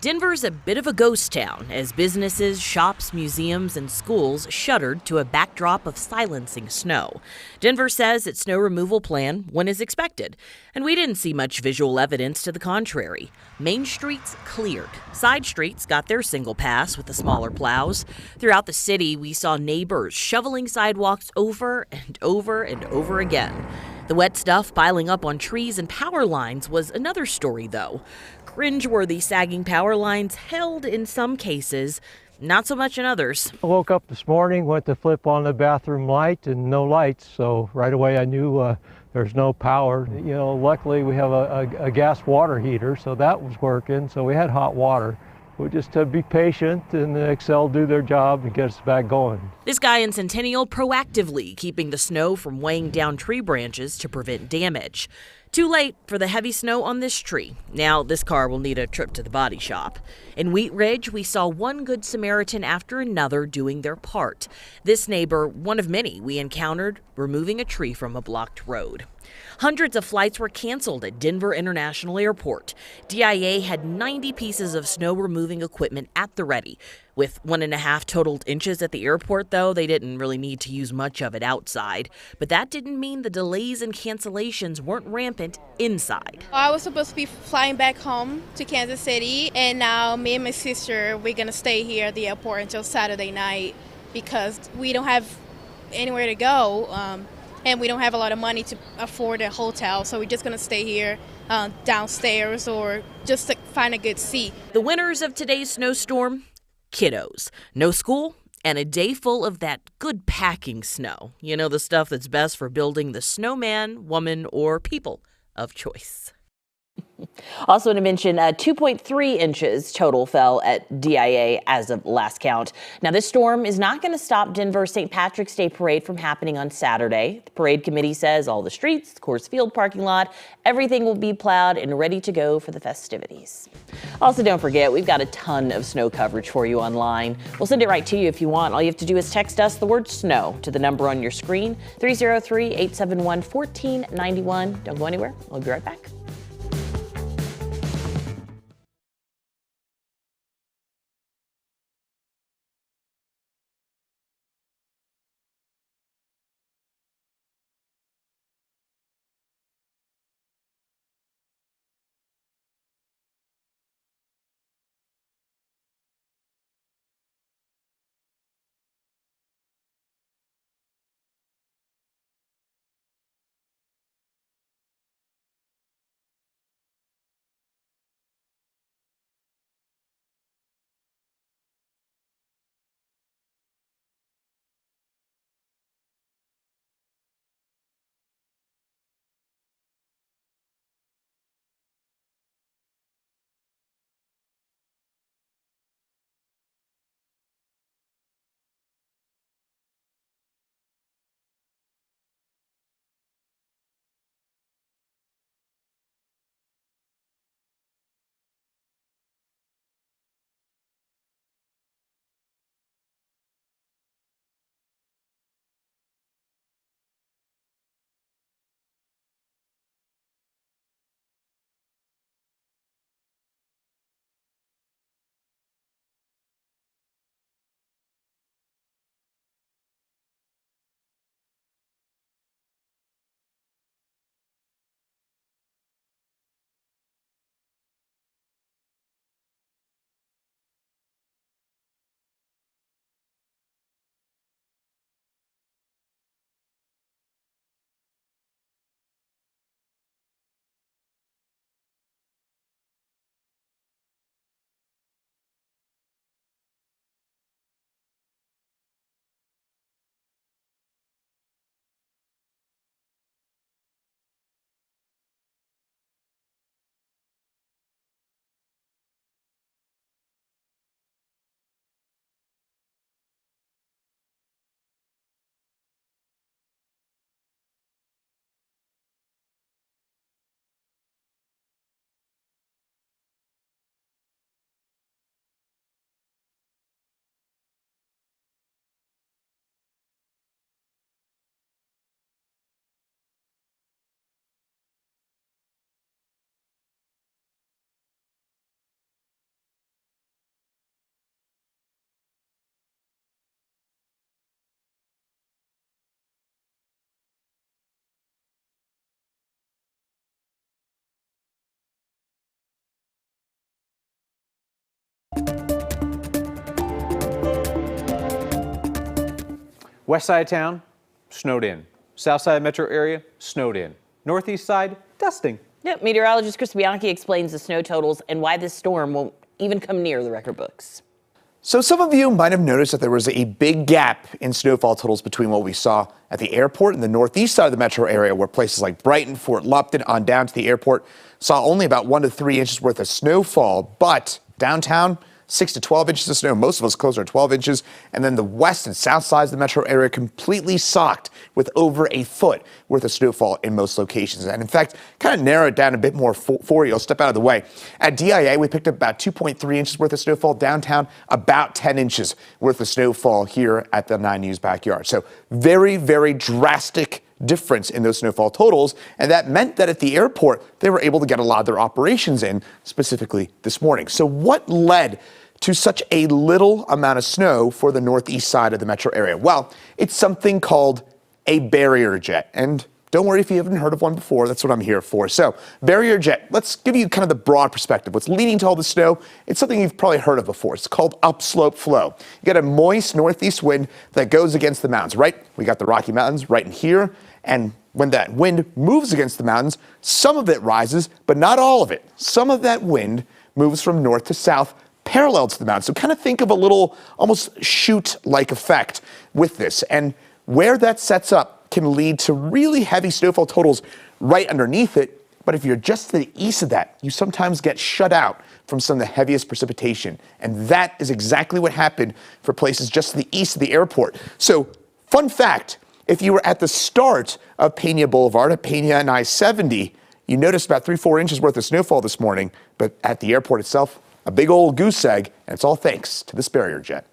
Denver's a bit of a ghost town as businesses, shops, museums, and schools shuttered to a backdrop of silencing snow. Denver says its snow removal plan went as expected, and we didn't see much visual evidence to the contrary. Main streets cleared. Side streets got their single pass with the smaller plows. Throughout the city, we saw neighbors shoveling sidewalks over and over and over again. The wet stuff piling up on trees and power lines was another story, though. Cringeworthy sagging power lines held in some cases, not so much in others. I woke up this morning, went to flip on the bathroom light and no lights, so right away I knew there's no power. You know, luckily we have a gas water heater, so that was working, so we had hot water. We just to be patient and Excel do their job and get us back going. This guy in Centennial proactively keeping the snow from weighing down tree branches to prevent damage. Too late for the heavy snow on this tree. Now this car will need a trip to the body shop. In Wheat Ridge, we saw one good Samaritan after another doing their part. This neighbor, one of many we encountered, removing a tree from a blocked road. Hundreds of flights were canceled at Denver International Airport. DIA had 90 pieces of snow removing equipment at the ready. With 1.5 total inches at the airport, though, they didn't really need to use much of it outside. But that didn't mean the delays and cancellations weren't rampant inside. I was supposed to be flying back home to Kansas City, and now me and my sister, we're going to stay here at the airport until Saturday night because we don't have anywhere to go. And we don't have a lot of money to afford a hotel, so we're just going to stay here downstairs or just to find a good seat. The winners of today's snowstorm, kiddos. No school and a day full of that good packing snow. You know, the stuff that's best for building the snowman, woman, or people of choice. Also to mention, 2.3 inches total fell at DIA as of last count. Now, this storm is not going to stop Denver's St. Patrick's Day parade from happening on Saturday. The parade committee says all the streets, Coors Field parking lot, everything will be plowed and ready to go for the festivities. Also, don't forget, we've got a ton of snow coverage for you online. We'll send it right to you if you want. All you have to do is text us the word snow to the number on your screen, 303-871-1491. Don't go anywhere. We'll be right back. West side of town, snowed in. South side of the metro area, snowed in. Northeast side, dusting. Yep, meteorologist Chris Bianchi explains the snow totals and why this storm won't even come near the record books. So some of you might have noticed that there was a big gap in snowfall totals between what we saw at the airport and the northeast side of the metro area, where places like Brighton, Fort Lupton, on down to the airport saw only about 1 to 3 inches worth of snowfall. But downtown, 6 to 12 inches of snow. Most of us closer to 12 inches. And then the west and south sides of the metro area completely socked with over a foot worth of snowfall in most locations. And in fact, kind of narrow it down a bit more for you. I'll step out of the way. At DIA, we picked up about 2.3 inches worth of snowfall. Downtown, about 10 inches worth of snowfall here at the 9 News backyard. So very, very drastic difference in those snowfall totals, and that meant that at the airport they were able to get a lot of their operations in, specifically this morning. So what led to such a little amount of snow for the northeast side of the metro area? Well, it's something called a barrier jet, and don't worry if you haven't heard of one before, that's what I'm here for. So, barrier jet, let's give you kind of the broad perspective. What's leading to all the snow? It's something you've probably heard of before. It's called upslope flow. You get a moist northeast wind that goes against the mountains, right? We got the Rocky Mountains right in here, and when that wind moves against the mountains, some of it rises, but not all of it. Some of that wind moves from north to south, parallel to the mountains. So kind of think of a little almost chute-like effect with this. And where that sets up can lead to really heavy snowfall totals right underneath it. But if you're just to the east of that, you sometimes get shut out from some of the heaviest precipitation. And that is exactly what happened for places just to the east of the airport. So, fun fact, if you were at the start of Pena Boulevard at Pena and I-70, you noticed about 3-4 inches worth of snowfall this morning. But at the airport itself, a big old goose egg, and it's all thanks to this barrier jet.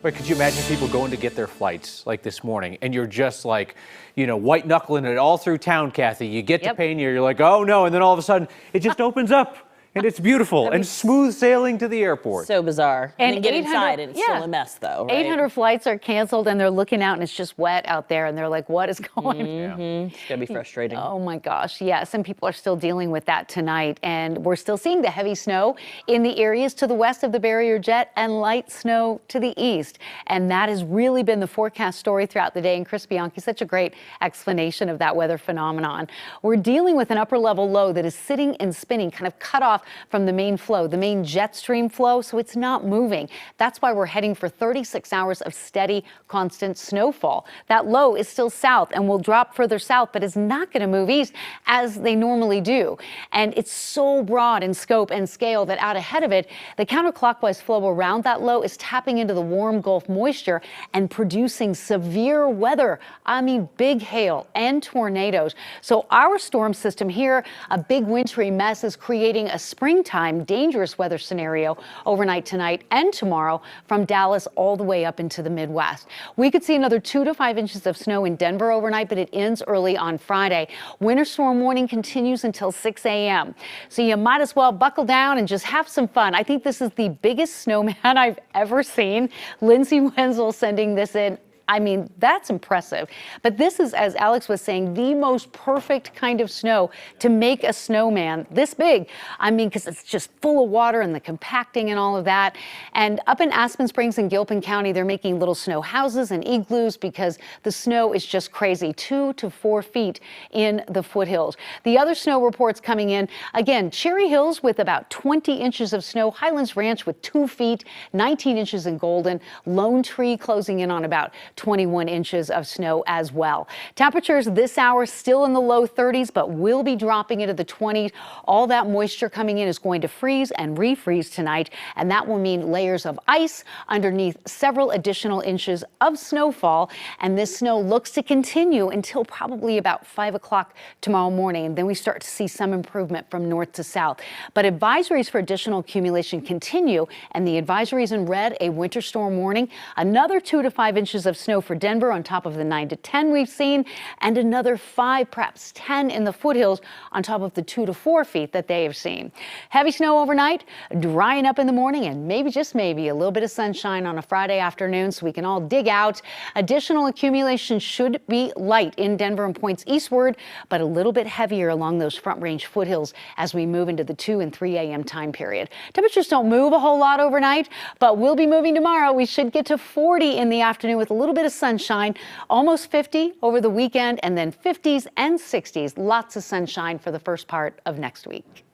But could you imagine people going to get their flights like this morning, and you're just like, you know, white knuckling it all through town, Kathy. You get to Pena, you're like, oh no, and then all of a sudden it just opens up. And it's beautiful and smooth sailing to the airport. So bizarre. And then get 800 inside and it's still a mess though, right? 800 flights are canceled and they're looking out and it's just wet out there and they're like, what is going on? It's gonna be frustrating. Oh my gosh, yes. And people are still dealing with that tonight. And we're still seeing the heavy snow in the areas to the west of the barrier jet and light snow to the east. And that has really been the forecast story throughout the day. And Chris Bianchi, such a great explanation of that weather phenomenon. We're dealing with an upper level low that is sitting and spinning, kind of cut off from the main flow, the main jet stream flow, so it's not moving. That's why we're heading for 36 hours of steady, constant snowfall. That low is still south and will drop further south, but is not going to move east as they normally do. And it's so broad in scope and scale that out ahead of it, the counterclockwise flow around that low is tapping into the warm Gulf moisture and producing severe weather. I mean, big hail and tornadoes. So our storm system here, a big wintry mess, is creating a springtime dangerous weather scenario overnight tonight and tomorrow from Dallas all the way up into the Midwest. We could see another 2 to 5 inches of snow in Denver overnight, but it ends early on Friday. Winter storm warning continues until 6 a.m. So you might as well buckle down and just have some fun. I think this is the biggest snowman I've ever seen. Lindsay Wenzel sending this in. I mean, that's impressive. But this is, as Alex was saying, the most perfect kind of snow to make a snowman this big. I mean, because it's just full of water and the compacting and all of that. And up in Aspen Springs and Gilpin County, they're making little snow houses and igloos because the snow is just crazy, 2 to 4 feet in the foothills. The other snow reports coming in, again, Cherry Hills with about 20 inches of snow, Highlands Ranch with 2 feet, 19 inches in Golden, Lone Tree closing in on about 21 inches of snow as well. Temperatures this hour still in the low 30s, but will be dropping into the 20s. All that moisture coming in is going to freeze and refreeze tonight, and that will mean layers of ice underneath several additional inches of snowfall. And this snow looks to continue until probably about 5 o'clock tomorrow morning, and then we start to see some improvement from north to south. But advisories for additional accumulation continue, and the advisories in red, a winter storm warning, another 2 to 5 inches of snow for Denver on top of the 9 to 10 we've seen, and another 5, perhaps 10 in the foothills on top of the 2 to 4 feet that they have seen. Heavy snow overnight, drying up in the morning, and maybe, just maybe, a little bit of sunshine on a Friday afternoon so we can all dig out. Additional accumulation should be light in Denver and points eastward, but a little bit heavier along those front range foothills as we move into the 2 and 3 a.m. time period. Temperatures don't move a whole lot overnight, but we'll be moving tomorrow. We should get to 40 in the afternoon with a little little bit of sunshine, almost 50 over the weekend, and then 50s and 60s. Lots of sunshine for the first part of next week.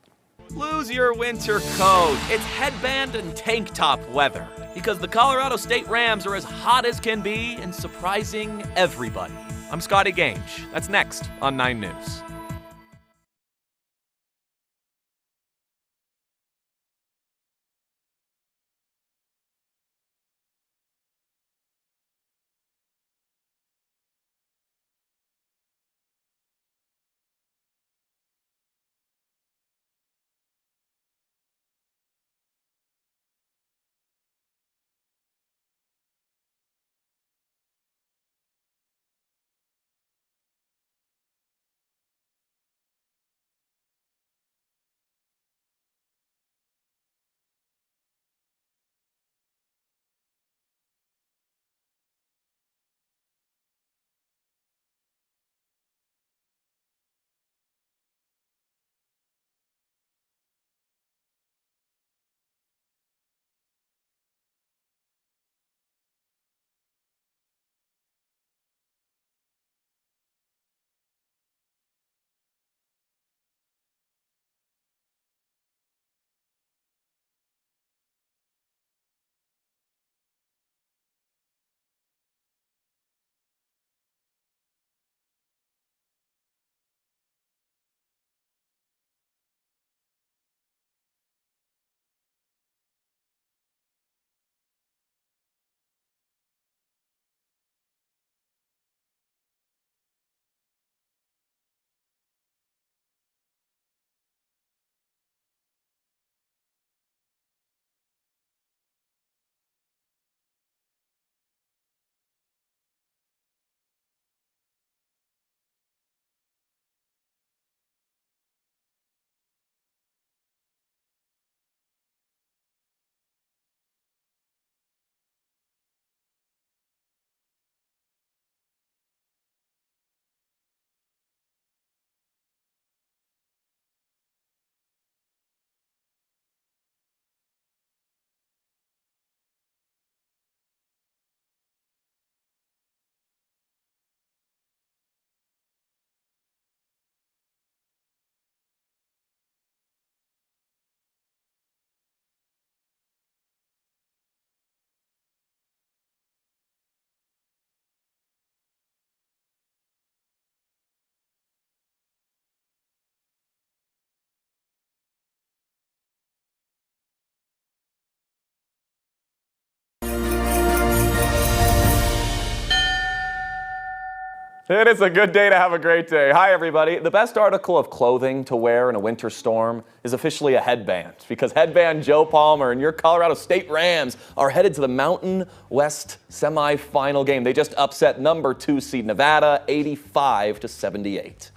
Lose your winter coat. It's headband and tank top weather because the Colorado State Rams are as hot as can be and surprising everybody. I'm Scotty Gange. That's next on 9 News. It is a good day to have a great day. Hi, everybody. The best article of clothing to wear in a winter storm is officially a headband, because headband Joe Palmer and your Colorado State Rams are headed to the Mountain West semifinal game. They just upset number 2 seed Nevada, 85-78. It's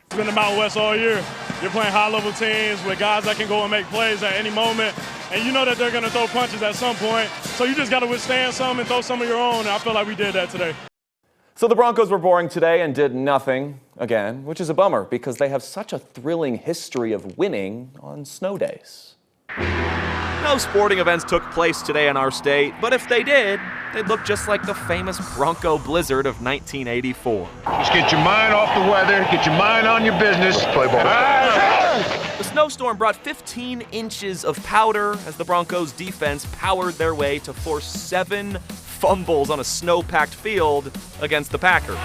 been the Mountain West all year. You're playing high-level teams with guys that can go and make plays at any moment, and you know that they're going to throw punches at some point. So you just got to withstand some and throw some of your own, and I feel like we did that today. So the Broncos were boring today and did nothing again, which is a bummer because they have such a thrilling history of winning on snow days. No sporting events took place today in our state, but if they did, they'd look just like the famous Bronco blizzard of 1984. Just get your mind off the weather, get your mind on your business. Play ball. The snowstorm brought 15 inches of powder as the Broncos defense powered their way to force 7 fumbles on a snow-packed field against the Packers.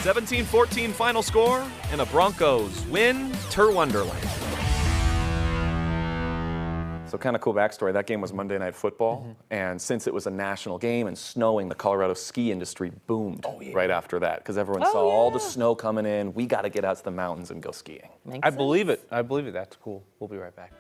17-14 final score and a Broncos win to Wonderland. So kind of cool backstory. That game was Monday Night Football, and since it was a national game and snowing, the Colorado ski industry boomed right after that because everyone saw all the snow coming in. We got to get out to the mountains and go skiing. I believe it. I believe it. That's cool. We'll be right back.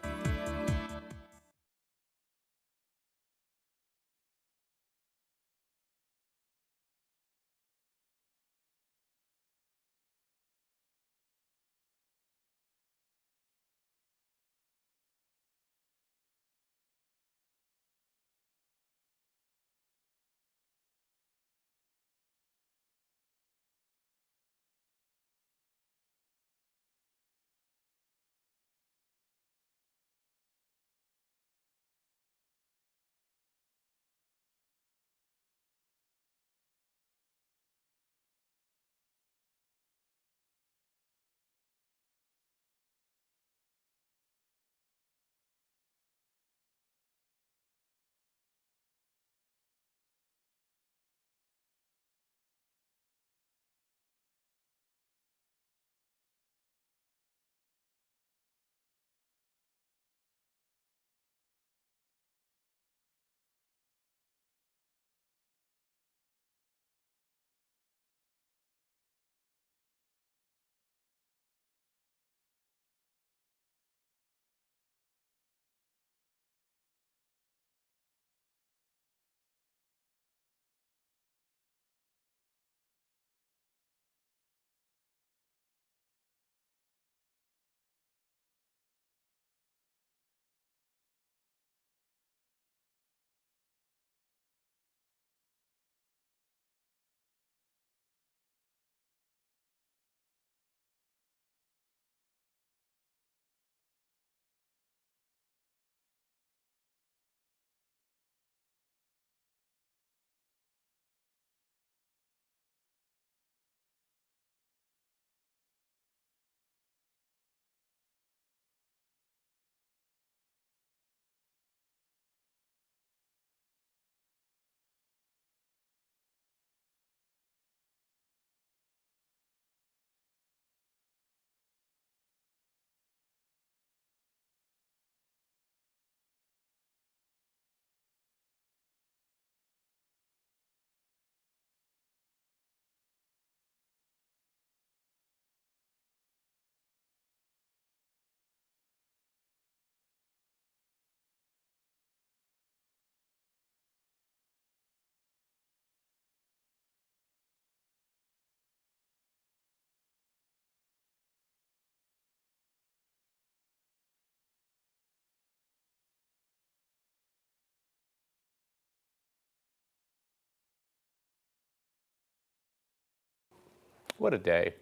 What a day.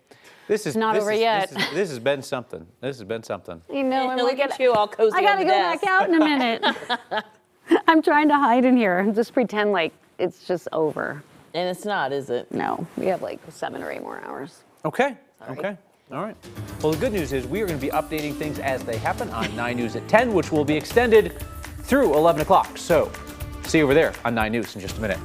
This is not over yet. This has been something. This has been something. You know, I'm Look at you all cozy. I gotta on go the back desk. out in a minute. I'm trying to hide in here and just pretend like it's just over. And it's not, is it? No, we have like 7 or 8 more hours. Okay. Okay. All right. Well, the good news is we are going to be updating things as they happen on 9 News at 10, which will be extended through 11 o'clock. So see you over there on 9 News in just a minute.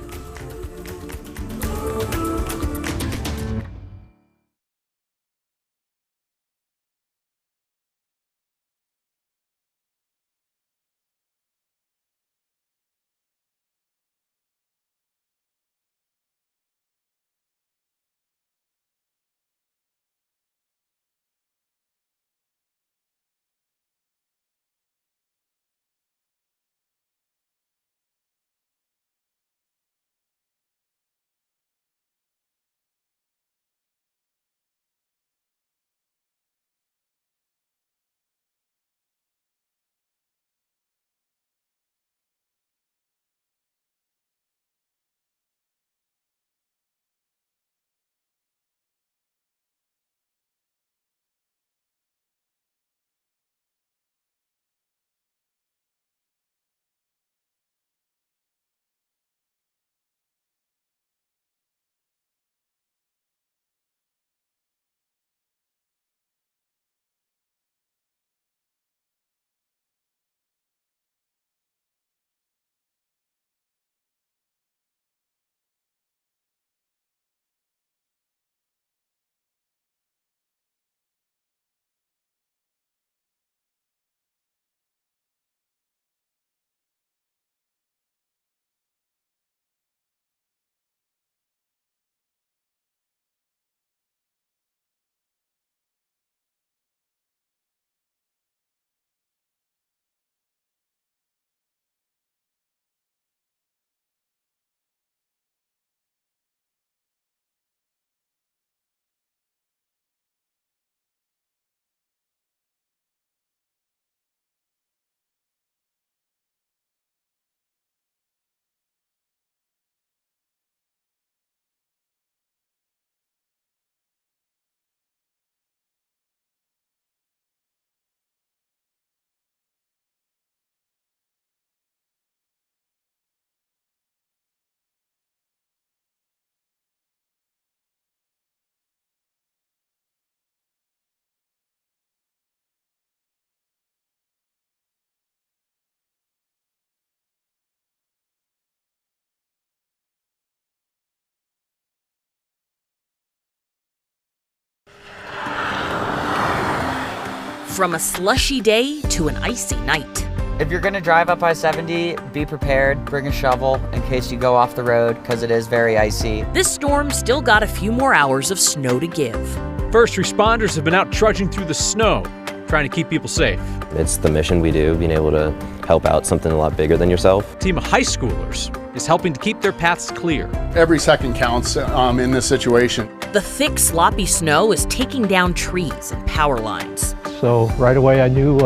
From a slushy day to an icy night. If you're gonna drive up I-70, be prepared, bring a shovel in case you go off the road, because it is very icy. This storm still got a few more hours of snow to give. First responders have been out trudging through the snow, trying to keep people safe. It's the mission we do, being able to help out something a lot bigger than yourself. A team of high schoolers is helping to keep their paths clear. Every second counts in this situation. The thick, sloppy snow is taking down trees and power lines. So right away I knew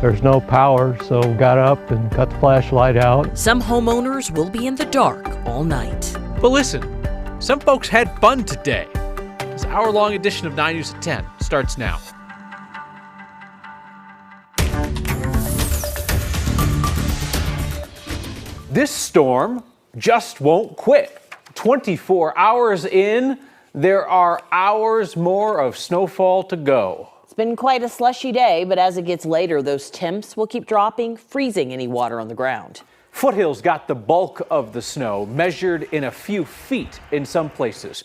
there's no power, so got up and got the flashlight out. Some homeowners will be in the dark all night. But listen, some folks had fun today. This hour-long edition of 9 News at 10 starts now. This storm just won't quit. 24 hours in, there are hours more of snowfall to go. It's been quite a slushy day, but as it gets later, those temps will keep dropping, freezing any water on the ground. Foothills got the bulk of the snow, measured in a few feet in some places.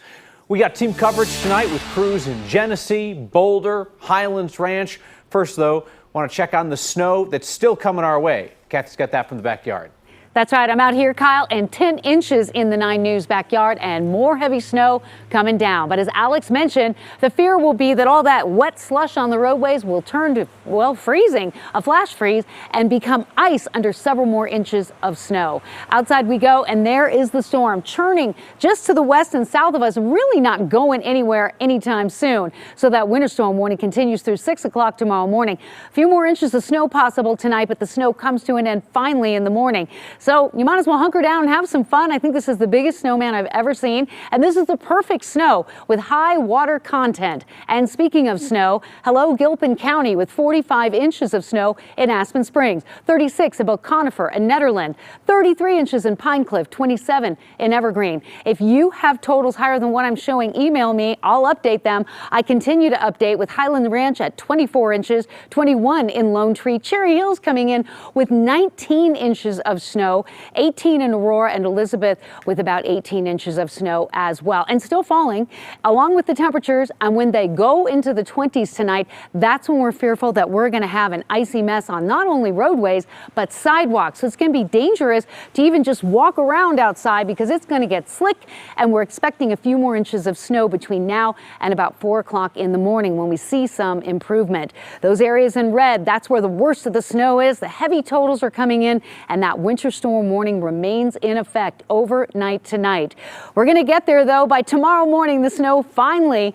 We got team coverage tonight with crews in Genesee, Boulder, Highlands Ranch. First, though, want to check on the snow that's still coming our way. Kathy's got that from the backyard. That's right. I'm out here, Kyle, and 10 inches in the 9 News backyard and more heavy snow coming down. But as Alex mentioned, the fear will be that all that wet slush on the roadways will turn to, well, freezing, a flash freeze, and become ice under several more inches of snow. Outside we go, and there is the storm churning just to the west and south of us, really not going anywhere anytime soon. So that winter storm warning continues through 6 o'clock tomorrow morning. A few more inches of snow possible tonight, but the snow comes to an end finally in the morning. So you might as well hunker down and have some fun. I think this is the biggest snowman I've ever seen. And this is the perfect snow with high water content. And speaking of snow, hello Gilpin County with 45 inches of snow in Aspen Springs, 36 in both Conifer and Netherland, 33 inches in Pine Cliff, 27 in Evergreen. If you have totals higher than what I'm showing, email me. I'll update them. I continue to update with Highland Ranch at 24 inches, 21 in Lone Tree, Cherry Hills coming in with 19 inches of snow, 18 in Aurora and Elizabeth with about 18 inches of snow as well, and still falling along with the temperatures. And when they go into the 20s tonight, that's when we're fearful that we're going to have an icy mess on not only roadways but sidewalks. So it's going to be dangerous to even just walk around outside because it's going to get slick, and we're expecting a few more inches of snow between now and about 4 o'clock in the morning when we see some improvement. Those areas in red, that's where the worst of the snow is. The heavy totals are coming in, and that winter storm warning remains in effect overnight tonight. We're going to get there, though. By tomorrow morning, the snow finally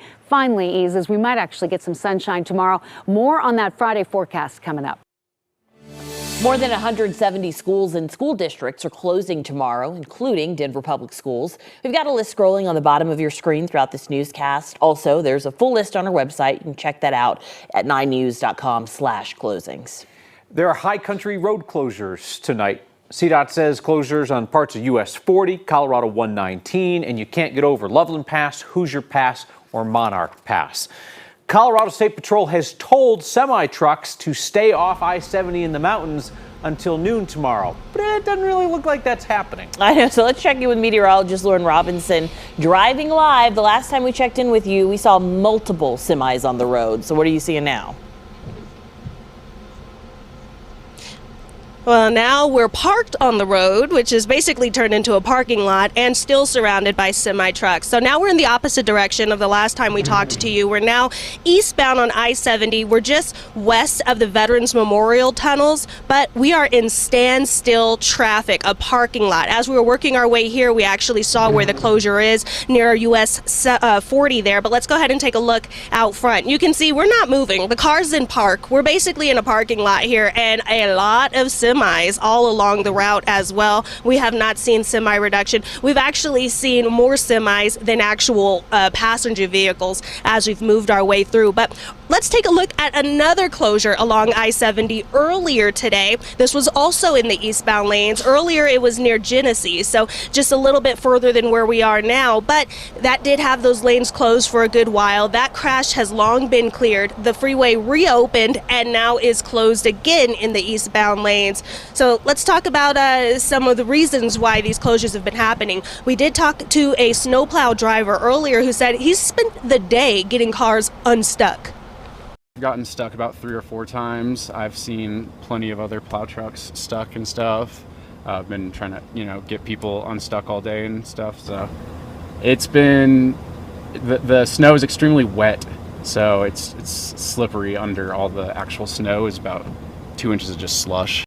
eases. We might actually get some sunshine tomorrow. More on that Friday forecast coming up. More than 170 schools and school districts are closing tomorrow, including Denver Public Schools. We've got a list scrolling on the bottom of your screen throughout this newscast. Also, there's a full list on our website. You can check that out at 9news.com/closings. There are high country road closures tonight. CDOT says closures on parts of US 40, Colorado 119, and you can't get over Loveland Pass, Hoosier Pass, or Monarch Pass. Colorado State Patrol has told semi-trucks to stay off I-70 in the mountains until noon tomorrow, but it doesn't really look like that's happening. I know, so let's check in with meteorologist Lauren Robinson. Driving live, the last time we checked in with you, we saw multiple semis on the road. So what are you seeing now? Well, now we're parked on the road, which is basically turned into a parking lot and still surrounded by semi-trucks. So now we're in the opposite direction of the last time we talked to you. We're now eastbound on I-70. We're just west of the Veterans Memorial tunnels, but we are in standstill traffic, a parking lot. As we were working our way here, we actually saw where the closure is near US 40 there, but let's go ahead and take a look out front. You can see we're not moving. The car's in park. We're basically in a parking lot here, and a lot of semis all along the route as well. We have not seen semi reduction. We've actually seen more semis than actual passenger vehicles as we've moved our way through. But let's take a look at another closure along I-70 earlier today. This was also in the eastbound lanes. Earlier it was near Genesee, so just a little bit further than where we are now, but that did have those lanes closed for a good while. That crash has long been cleared. The freeway reopened and now is closed again in the eastbound lanes. So let's talk about some of the reasons why these closures have been happening. We did talk to a snowplow driver earlier who said he's spent the day getting cars unstuck. I've gotten stuck about 3 or 4 times. I've seen plenty of other plow trucks stuck and stuff. I've been trying to, get people unstuck all day and stuff. So it's been, the snow is extremely wet. So it's slippery under all the actual snow. Is about 2 inches of just slush.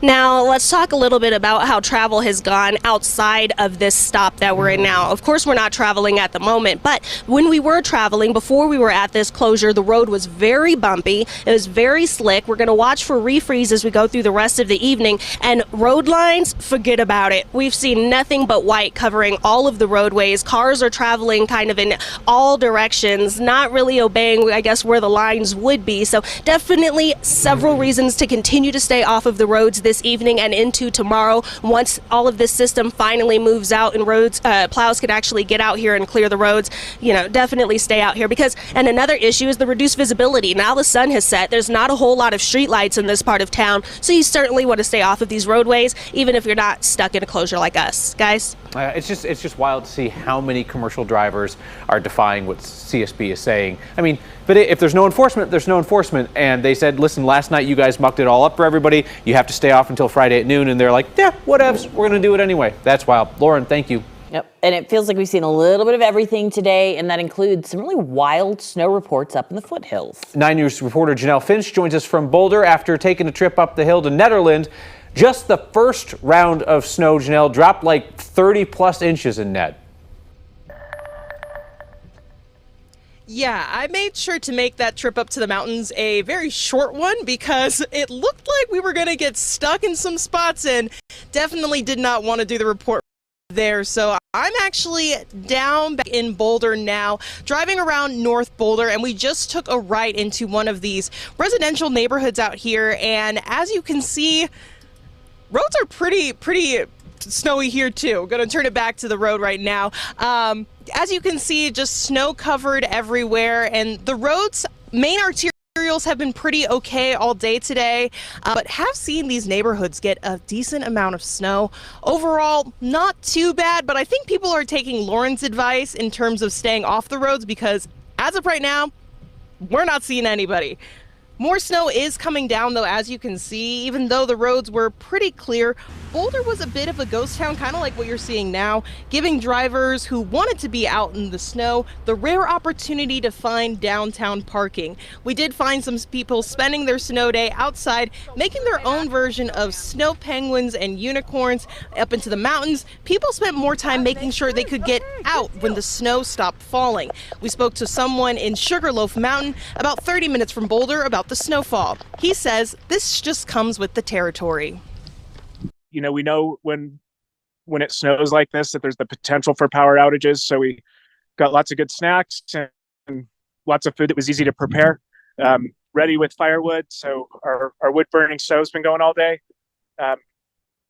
Now, let's talk a little bit about how travel has gone outside of this stop that we're in now. Of course, we're not traveling at the moment, but when we were traveling, before we were at this closure, the road was very bumpy. It was very slick. We're going to watch for refreeze as we go through the rest of the evening. And road lines, forget about it. We've seen nothing but white covering all of the roadways. Cars are traveling kind of in all directions, not really obeying, I guess, where the lines would be. So definitely several reasons to continue to stay off of the roads this evening and into tomorrow. Once all of this system finally moves out and roads plows can actually get out here and clear the roads, definitely stay out here. And another issue is the reduced visibility. Now the sun has set. There's not a whole lot of street lights in this part of town, so you certainly want to stay off of these roadways, even if you're not stuck in a closure like us, guys. It's just wild to see how many commercial drivers are defying what CSB is saying. I mean, but if there's no enforcement, there's no enforcement. And they said, listen, last night you guys mucked it all up for everybody. You have to stay off until Friday at noon. And they're like, yeah, whatevs. We're going to do it anyway. That's wild. Lauren, thank you. Yep. And it feels like we've seen a little bit of everything today, and that includes some really wild snow reports up in the foothills. 9 News reporter Janelle Finch joins us from Boulder after taking a trip up the hill to Netherland. Just the first round of snow, Janelle, dropped like 30 plus inches in Ned. Yeah, I made sure to make that trip up to the mountains a very short one because it looked like we were going to get stuck in some spots and definitely did not want to do the report there. So I'm actually down back in Boulder now, driving around North Boulder, and we just took a right into one of these residential neighborhoods out here. And as you can see, roads are pretty snowy here too. I'm gonna turn it back to the road right now. As you can see, just snow covered everywhere, and the roads, main arterials have been pretty okay all day today, but have seen these neighborhoods get a decent amount of snow. Overall, not too bad, but I think people are taking Lauren's advice in terms of staying off the roads because as of right now, we're not seeing anybody. More snow is coming down, though, as you can see. Even though the roads were pretty clear, Boulder was a bit of a ghost town, kind of like what you're seeing now, giving drivers who wanted to be out in the snow the rare opportunity to find downtown parking. We did find some people spending their snow day outside, making their own version of snow penguins and unicorns up into the mountains. People spent more time making sure they could get out when the snow stopped falling. We spoke to someone in Sugarloaf Mountain, about 30 minutes from Boulder, about the snowfall. He says this just comes with the territory. You know, we know when it snows like this that there's the potential for power outages, so we got lots of good snacks and lots of food that was easy to prepare, ready with firewood. So our wood burning stove's been going all day.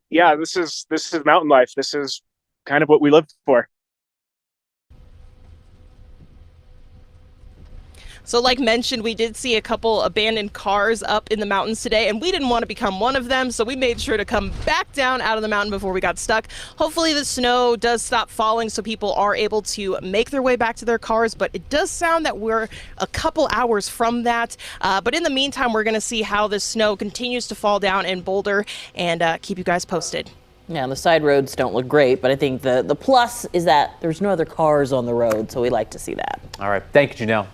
Yeah, this is mountain life. This is kind of what we live for. So like mentioned, we did see a couple abandoned cars up in the mountains today, and we didn't want to become one of them, so we made sure to come back down out of the mountain before we got stuck. Hopefully the snow does stop falling so people are able to make their way back to their cars, but it does sound that we're a couple hours from that. But in the meantime, we're going to see how this snow continues to fall down in Boulder and keep you guys posted. Yeah, the side roads don't look great, but I think the plus is that there's no other cars on the road, so we like to see that. All right. Thank you, Janelle.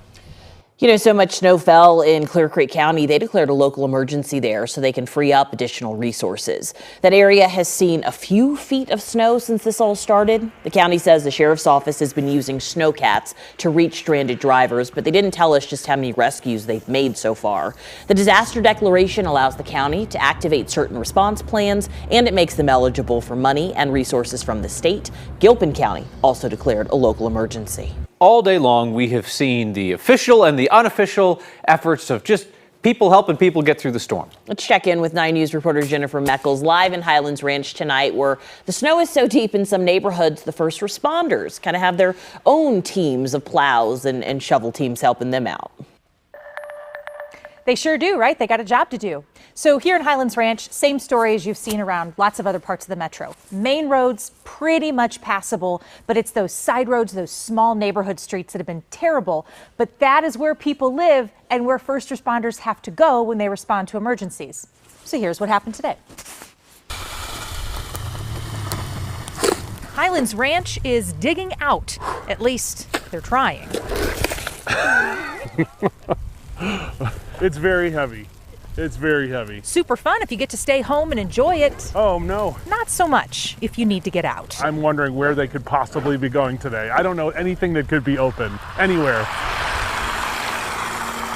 You know, so much snow fell in Clear Creek County, they declared a local emergency there so they can free up additional resources. That area has seen a few feet of snow since this all started. The county says the sheriff's office has been using snowcats to reach stranded drivers, but they didn't tell us just how many rescues they've made so far. The disaster declaration allows the county to activate certain response plans, and it makes them eligible for money and resources from the state. Gilpin County also declared a local emergency. All day long, we have seen the official and the unofficial efforts of just people helping people get through the storm. Let's check in with 9 News reporter Jennifer Meckles live in Highlands Ranch tonight, where the snow is so deep in some neighborhoods, the first responders kind of have their own teams of plows and shovel teams helping them out. They sure do, right? They got a job to do. So here in Highlands Ranch, same story as you've seen around lots of other parts of the metro. Main roads, pretty much passable, but it's those side roads, those small neighborhood streets that have been terrible. But that is where people live and where first responders have to go when they respond to emergencies. So here's what happened today. Highlands Ranch is digging out. At least they're trying. It's very heavy. It's very heavy. Super fun if you get to stay home and enjoy it. Oh, no. Not so much if you need to get out. I'm wondering where they could possibly be going today. I don't know anything that could be open anywhere.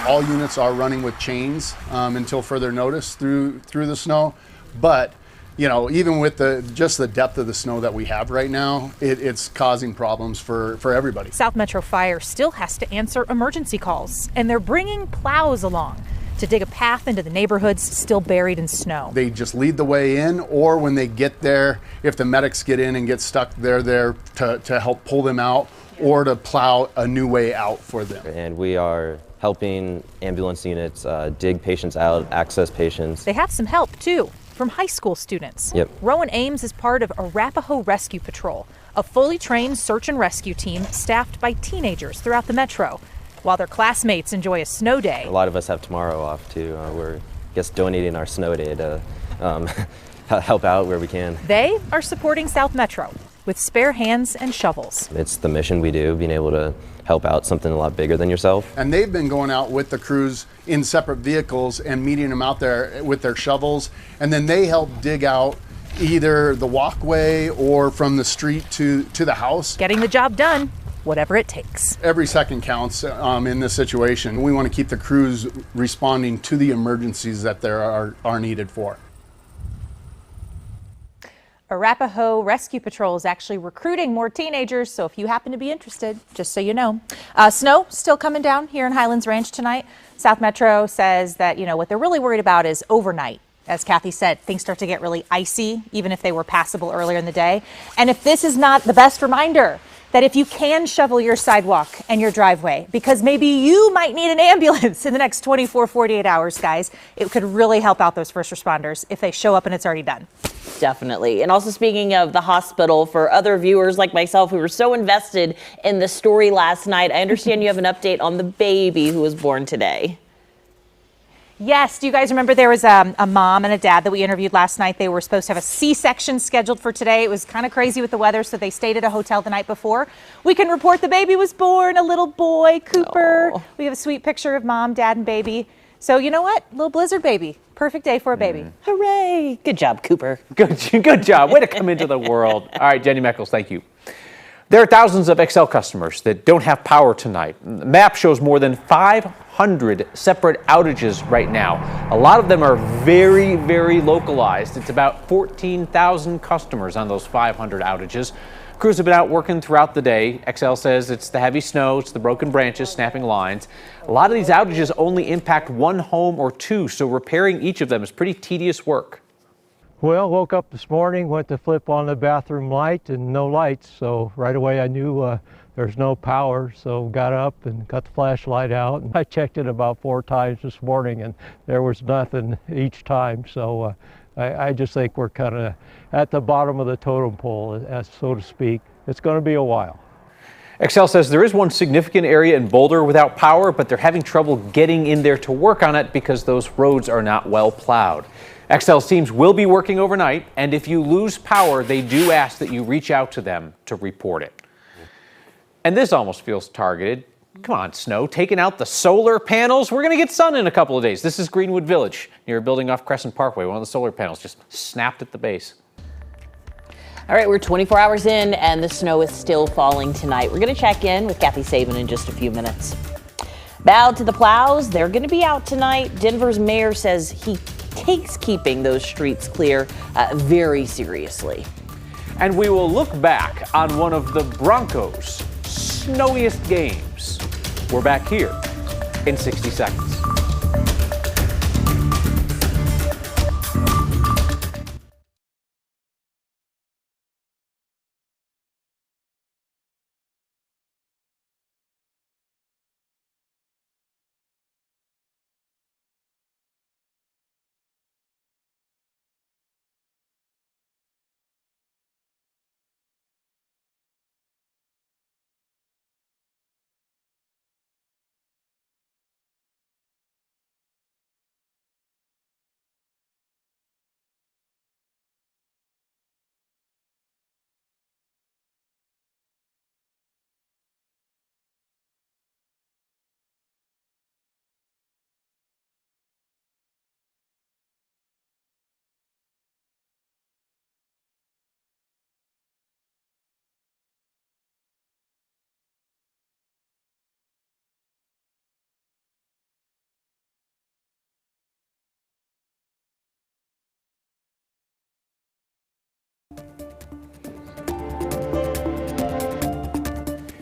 All units are running with chains until further notice through the snow. But, you know, even with just the depth of the snow that we have right now, it's causing problems for everybody. South Metro Fire still has to answer emergency calls, and they're bringing plows along to dig a path into the neighborhoods still buried in snow. They just lead the way in, or when they get there, if the medics get in and get stuck, they're there to help pull them out or to plow a new way out for them. And we are helping ambulance units dig patients out, access patients. They have some help too from high school students. Yep. Rowan Ames is part of Arapahoe Rescue Patrol, a fully trained search and rescue team staffed by teenagers throughout the metro, while their classmates enjoy a snow day. A lot of us have tomorrow off too. We're, I guess, donating our snow day to help out where we can. They are supporting South Metro with spare hands and shovels. It's the mission we do, being able to help out something a lot bigger than yourself. And they've been going out with the crews in separate vehicles and meeting them out there with their shovels. And then they help dig out either the walkway or from the street to the house. Getting the job done whatever it takes. Every second counts in this situation. We want to keep the crews responding to the emergencies that there are needed for. Arapahoe Rescue Patrol is actually recruiting more teenagers, so if you happen to be interested, just so you know. Snow still coming down here in Highlands Ranch tonight. South Metro says that, what they're really worried about is overnight. As Kathy said, things start to get really icy, even if they were passable earlier in the day. And if this is not the best reminder that if you can shovel your sidewalk and your driveway, because maybe you might need an ambulance in the next 24, 48 hours, guys, it could really help out those first responders if they show up and it's already done. Definitely. And also, speaking of the hospital, for other viewers like myself who were so invested in the story last night, I understand you have an update on the baby who was born today. Yes. Do you guys remember there was a mom and a dad that we interviewed last night? They were supposed to have a C-section scheduled for today. It was kind of crazy with the weather, so they stayed at a hotel the night before. We can report the baby was born, a little boy, Cooper. Oh. We have a sweet picture of mom, dad, and baby. So you know what? Little blizzard baby. Perfect day for a baby. Hooray. Good job, Cooper. Good job. Way to come into the world. All right, Jenny Meckles, thank you. There are thousands of XL customers that don't have power tonight. The map shows more than 500 separate outages right now. A lot of them are very, very localized. It's about 14,000 customers on those 500 outages. Crews have been out working throughout the day. XL says it's the heavy snow, it's the broken branches, snapping lines. A lot of these outages only impact one home or two, so repairing each of them is pretty tedious work. Well, woke up this morning, went to flip on the bathroom light and no lights. So right away I knew there's no power. So got up and got the flashlight out. And I checked it about 4 times this morning and there was nothing each time. So I just think we're kind of at the bottom of the totem pole, so to speak. It's going to be a while. XL says there is one significant area in Boulder without power, but they're having trouble getting in there to work on it because those roads are not well plowed. XL's teams will be working overnight, and if you lose power, they do ask that you reach out to them to report it. And this almost feels targeted. Come on, Snow, taking out the solar panels. We're going to get sun in a couple of days. This is Greenwood Village, near a building off Crescent Parkway. One of the solar panels just snapped at the base. All right, we're 24 hours in, and the snow is still falling tonight. We're going to check in with Kathy Saban in just a few minutes. Bow to the plows. They're going to be out tonight. Denver's mayor says he takes keeping those streets clear very seriously. And we will look back on one of the Broncos' snowiest games. We're back here in 60 seconds.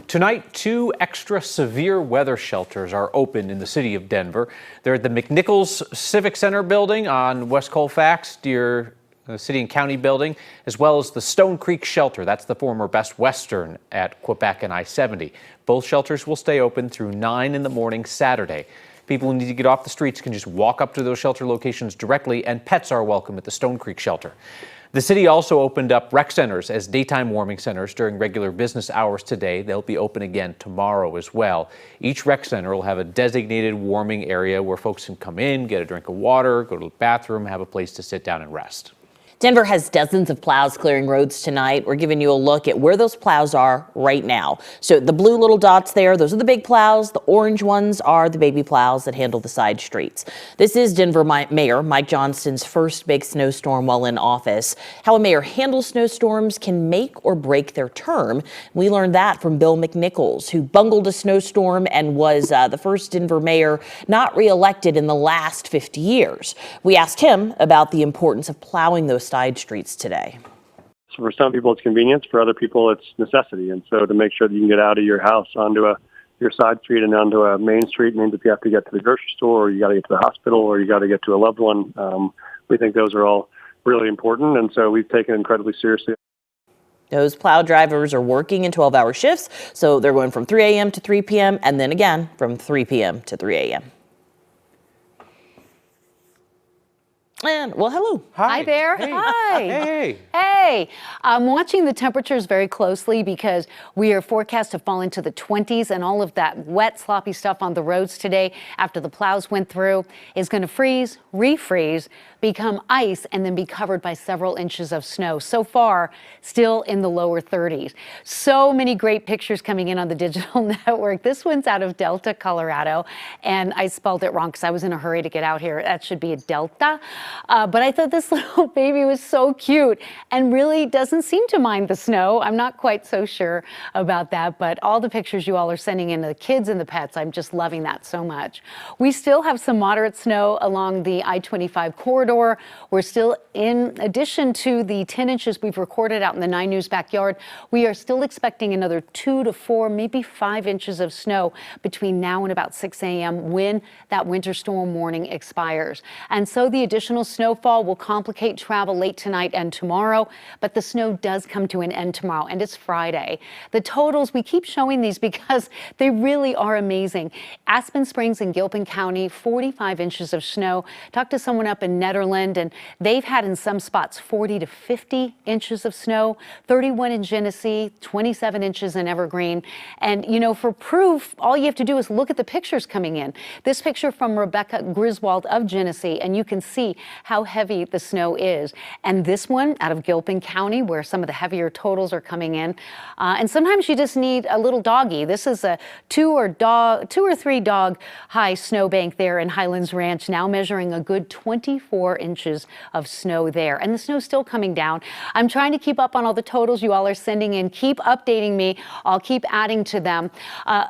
Tonight, 2 extra severe weather shelters are open in the city of Denver. They're at the McNichols Civic Center building on West Colfax, near the City and County building, as well as the Stone Creek Shelter. That's the former Best Western at Quebec and I-70. Both shelters will stay open through 9 in the morning Saturday. People who need to get off the streets can just walk up to those shelter locations directly, and pets are welcome at the Stone Creek Shelter. The city also opened up rec centers as daytime warming centers during regular business hours today. They'll be open again tomorrow as well. Each rec center will have a designated warming area where folks can come in, get a drink of water, go to the bathroom, have a place to sit down and rest. Denver has dozens of plows clearing roads tonight. We're giving you a look at where those plows are right now. So the blue little dots there, those are the big plows. The orange ones are the baby plows that handle the side streets. This is Denver Mayor Mike Johnston's first big snowstorm while in office. How a mayor handles snowstorms can make or break their term. We learned that from Bill McNichols, who bungled a snowstorm and was the first Denver mayor not reelected in the last 50 years. We asked him about the importance of plowing those side streets today. So for some people it's convenience, for other people it's necessity. And so to make sure that you can get out of your house onto your side street and onto a main street means if you have to get to the grocery store or you got to get to the hospital or you got to get to a loved one, we think those are all really important. And so we've taken it incredibly seriously. Those plow drivers are working in 12-hour shifts, so they're going from 3 a.m. to 3 p.m. and then again from 3 p.m. to 3 a.m. And, well, hello. Hi there. Hey. Hi. Hey. Hey. I'm watching the temperatures very closely because we are forecast to fall into the 20s, and all of that wet, sloppy stuff on the roads today after the plows went through is going to freeze, refreeze, become ice, and then be covered by several inches of snow. So far, still in the lower 30s. So many great pictures coming in on the digital network. This one's out of Delta, Colorado, and I spelled it wrong because I was in a hurry to get out here. That should be a Delta. But I thought this little baby was so cute and really doesn't seem to mind the snow. I'm not quite so sure about that, but all the pictures you all are sending in, the kids and the pets, I'm just loving that so much. We still have some moderate snow along the I-25 corridor. We're still, in addition to the 10 inches we've recorded out in the 9 News backyard, we are still expecting another 2 to 4, maybe 5 inches of snow between now and about 6 a.m. when that winter storm warning expires. And so the additional snowfall will complicate travel late tonight and tomorrow, but the snow does come to an end tomorrow, and it's Friday. The totals, we keep showing these because they really are amazing. Aspen Springs and Gilpin County, 45 inches of snow. Talked to someone up in Nederland, and they've had in some spots 40 to 50 inches of snow, 31 in Genesee, 27 inches in Evergreen. And, you know, for proof, all you have to do is look at the pictures coming in. This picture from Rebecca Griswold of Genesee, and you can see how heavy the snow is. And this one out of Gilpin County, where some of the heavier totals are coming in. And sometimes you just need a little doggy. This is a 2 or 3 dog high snowbank there in Highlands Ranch, now measuring a good 24 inches of snow there. And the snow's still coming down. I'm trying to keep up on all the totals you all are sending in. Keep updating me. I'll keep adding to them.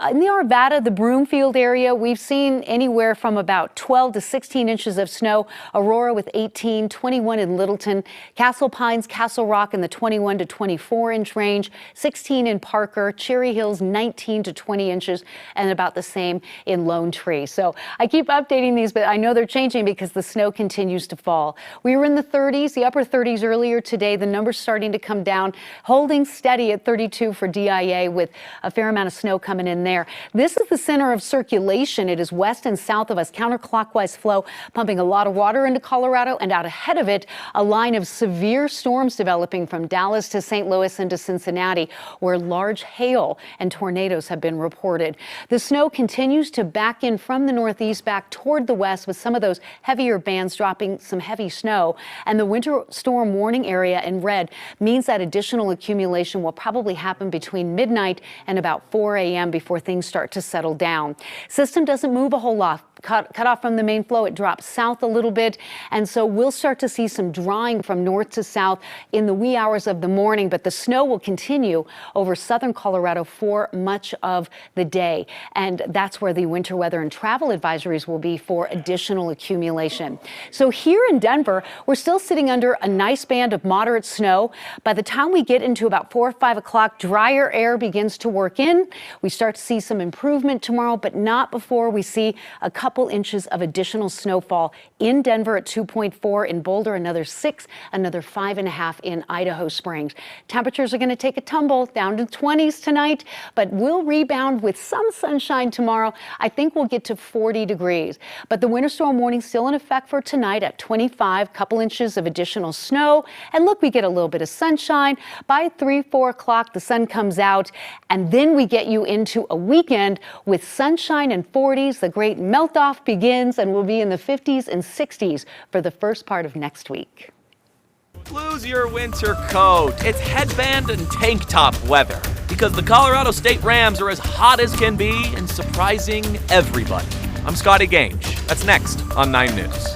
In the Arvada, the Broomfield area, we've seen anywhere from about 12 to 16 inches of snow. Aurora with 18, 21 in Littleton, Castle Pines, Castle Rock in the 21 to 24 inch range, 16 in Parker, Cherry Hills 19 to 20 inches, and about the same in Lone Tree. So I keep updating these, but I know they're changing because the snow continues to fall. We were in the 30s, the upper 30s earlier today. The numbers starting to come down, holding steady at 32 for DIA with a fair amount of snow coming in there. This is the center of circulation. It is west and south of us, counterclockwise flow, pumping a lot of water into Colorado, and out ahead of it, a line of severe storms developing from Dallas to St. Louis and to Cincinnati, where large hail and tornadoes have been reported. The snow continues to back in from the northeast back toward the west, with some of those heavier bands dropping some heavy snow. And the winter storm warning area in red means that additional accumulation will probably happen between midnight and about 4 a.m. before things start to settle down. System doesn't move a whole lot. Cut off from the main flow, it drops south a little bit, and so we'll start to see some drying from north to south in the wee hours of the morning, but the snow will continue over southern Colorado for much of the day, and that's where the winter weather and travel advisories will be for additional accumulation. So here in Denver, we're still sitting under a nice band of moderate snow. By the time we get into about 4 or 5 o'clock, drier air begins to work in. We start to see some improvement tomorrow, but not before we see a couple inches of additional snowfall in Denver at 2.4, in Boulder another 6, another 5.5 in Idaho Springs. Temperatures are going to take a tumble down to 20s tonight, but we'll rebound with some sunshine tomorrow. I think we'll get to 40 degrees. But the winter storm warning still in effect for tonight at 25, couple inches of additional snow. And look, we get a little bit of sunshine. By 3, 4 o'clock, the sun comes out, and then we get you into a weekend with sunshine and 40s. The great melt-off begins, and we'll be in the 50s and 60s for the first part of next week. Lose your winter coat. It's headband and tank top weather because the Colorado State Rams are as hot as can be and surprising everybody. I'm Scotty Gange. That's next on 9 News.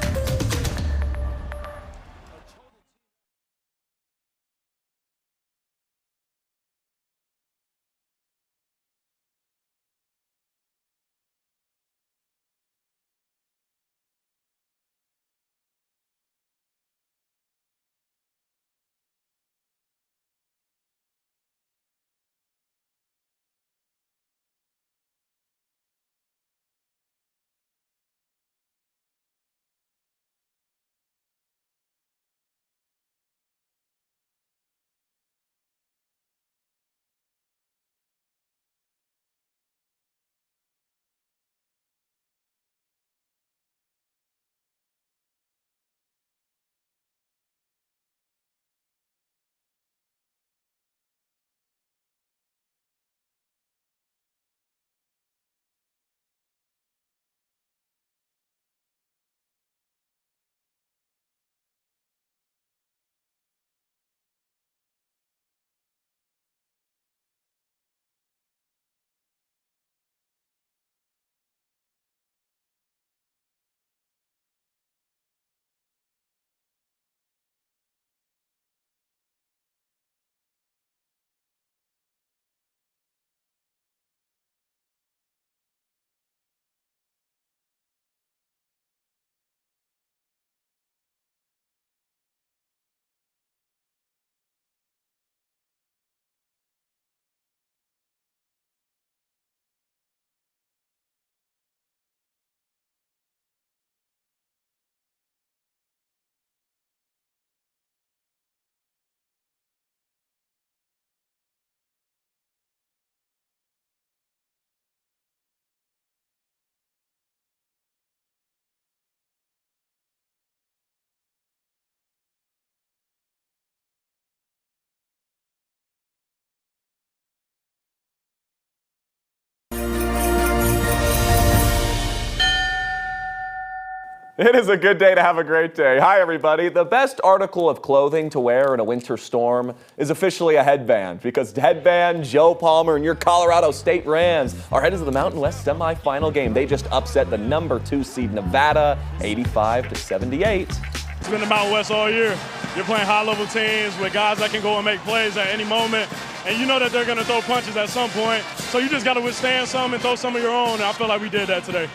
It is a good day to have a great day. Hi, everybody. The best article of clothing to wear in a winter storm is officially a headband because headband, Joe Palmer, and your Colorado State Rams are headed to the Mountain West semifinal game. They just upset the number 2 seed Nevada, 85-78. It's been the Mountain West all year. You're playing high-level teams with guys that can go and make plays at any moment, and you know that they're going to throw punches at some point. So you just got to withstand some and throw some of your own, and I feel like we did that today.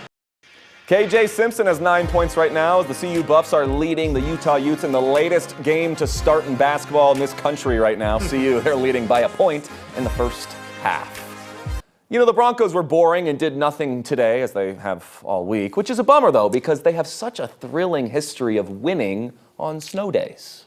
KJ Simpson has 9 points right now as the CU Buffs are leading the Utah Utes in the latest game to start in basketball in this country right now. CU, they're leading by a point in the first half. You know, the Broncos were boring and did nothing today, as they have all week, which is a bummer, though, because they have such a thrilling history of winning on snow days.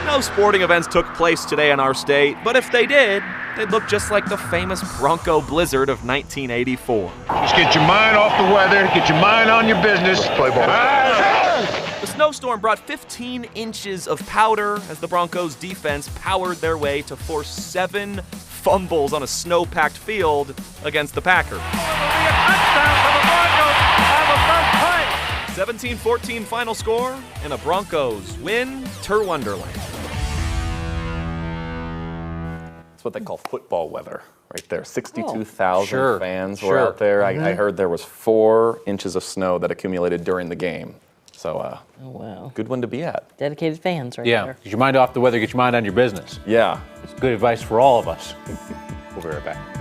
No sporting events took place today in our state, but if they did, they'd look just like the famous Bronco blizzard of 1984. Just get your mind off the weather, get your mind on your business. Play ball. The snowstorm brought 15 inches of powder as the Broncos' defense powered their way to force 7 fumbles on a snow-packed field against the Packers. 17-14 final score and a Broncos win to Wonderland. That's what they call football weather right there. 62,000 fans were out there. I heard there was 4 inches of snow that accumulated during the game. So, oh, wow. Good one to be at. Dedicated fans right yeah, there. get your mind off the weather, get your mind on your business. Yeah. It's good advice for all of us. We'll be right back.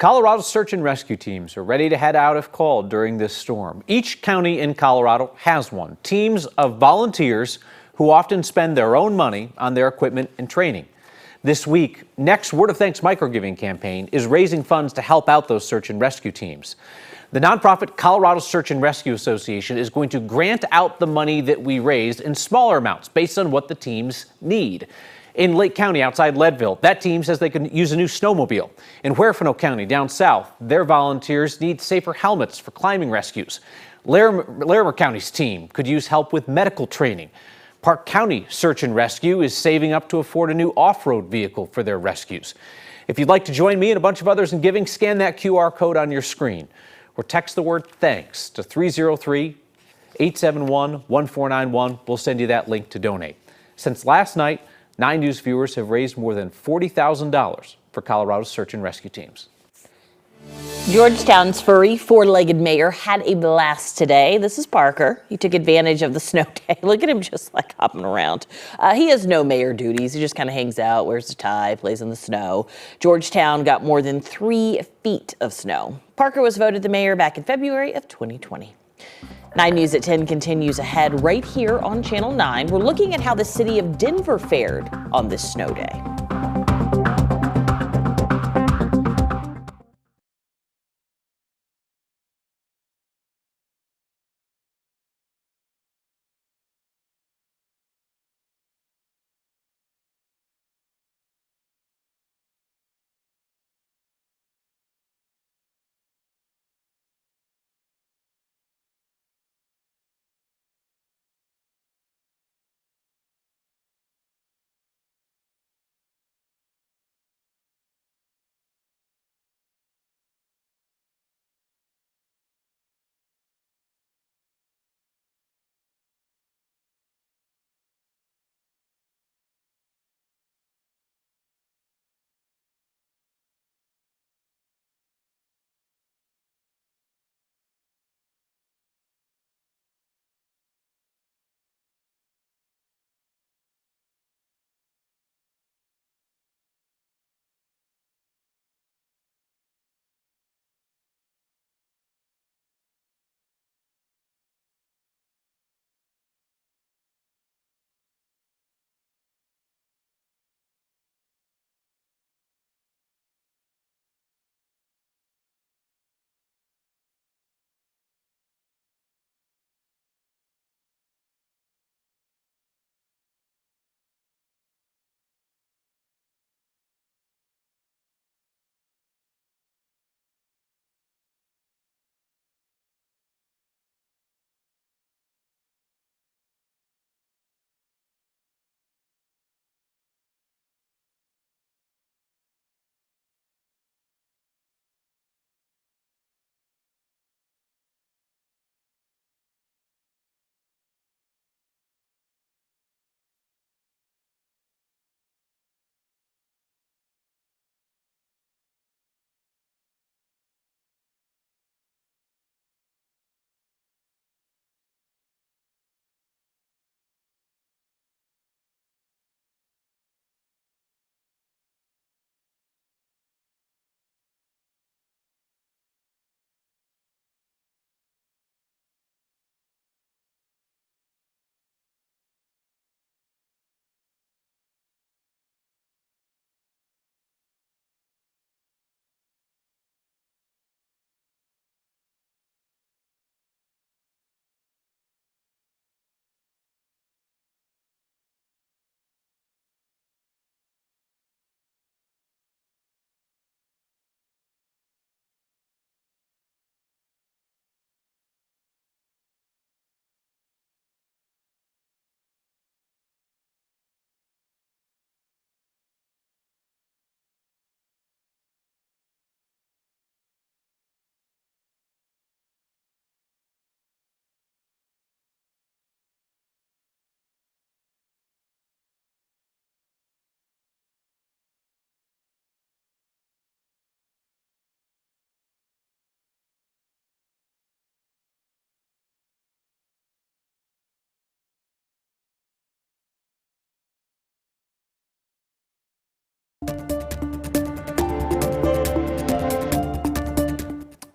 Colorado's search and rescue teams are ready to head out if called during this storm. Each county in Colorado has one. Teams of volunteers who often spend their own money on their equipment and training. This week, Next Word of Thanks microgiving campaign is raising funds to help out those search and rescue teams. The nonprofit Colorado Search and Rescue Association is going to grant out the money that we raised in smaller amounts based on what the teams need. In Lake County outside Leadville, that team says they can use a new snowmobile. In Huerfano County down south, their volunteers need safer helmets for climbing rescues. Larimer County's team could use help with medical training. Park County Search and Rescue is saving up to afford a new off-road vehicle for their rescues. If you'd like to join me and a bunch of others in giving, scan that QR code on your screen or text the word THANKS to 303-871-1491. We'll send you that link to donate. Since last night, 9 News viewers have raised more than $40,000 for Colorado's search and rescue teams. Georgetown's furry, four-legged mayor had a blast today. This is Parker. He took advantage of the snow day. Look at him just like hopping around. He has no mayor duties. He just kind of hangs out, wears a tie, plays in the snow. Georgetown got more than 3 feet of snow. Parker was voted the mayor back in February of 2020. 9 News at 10 continues ahead right here on Channel 9. We're looking at how the city of Denver fared on this snow day.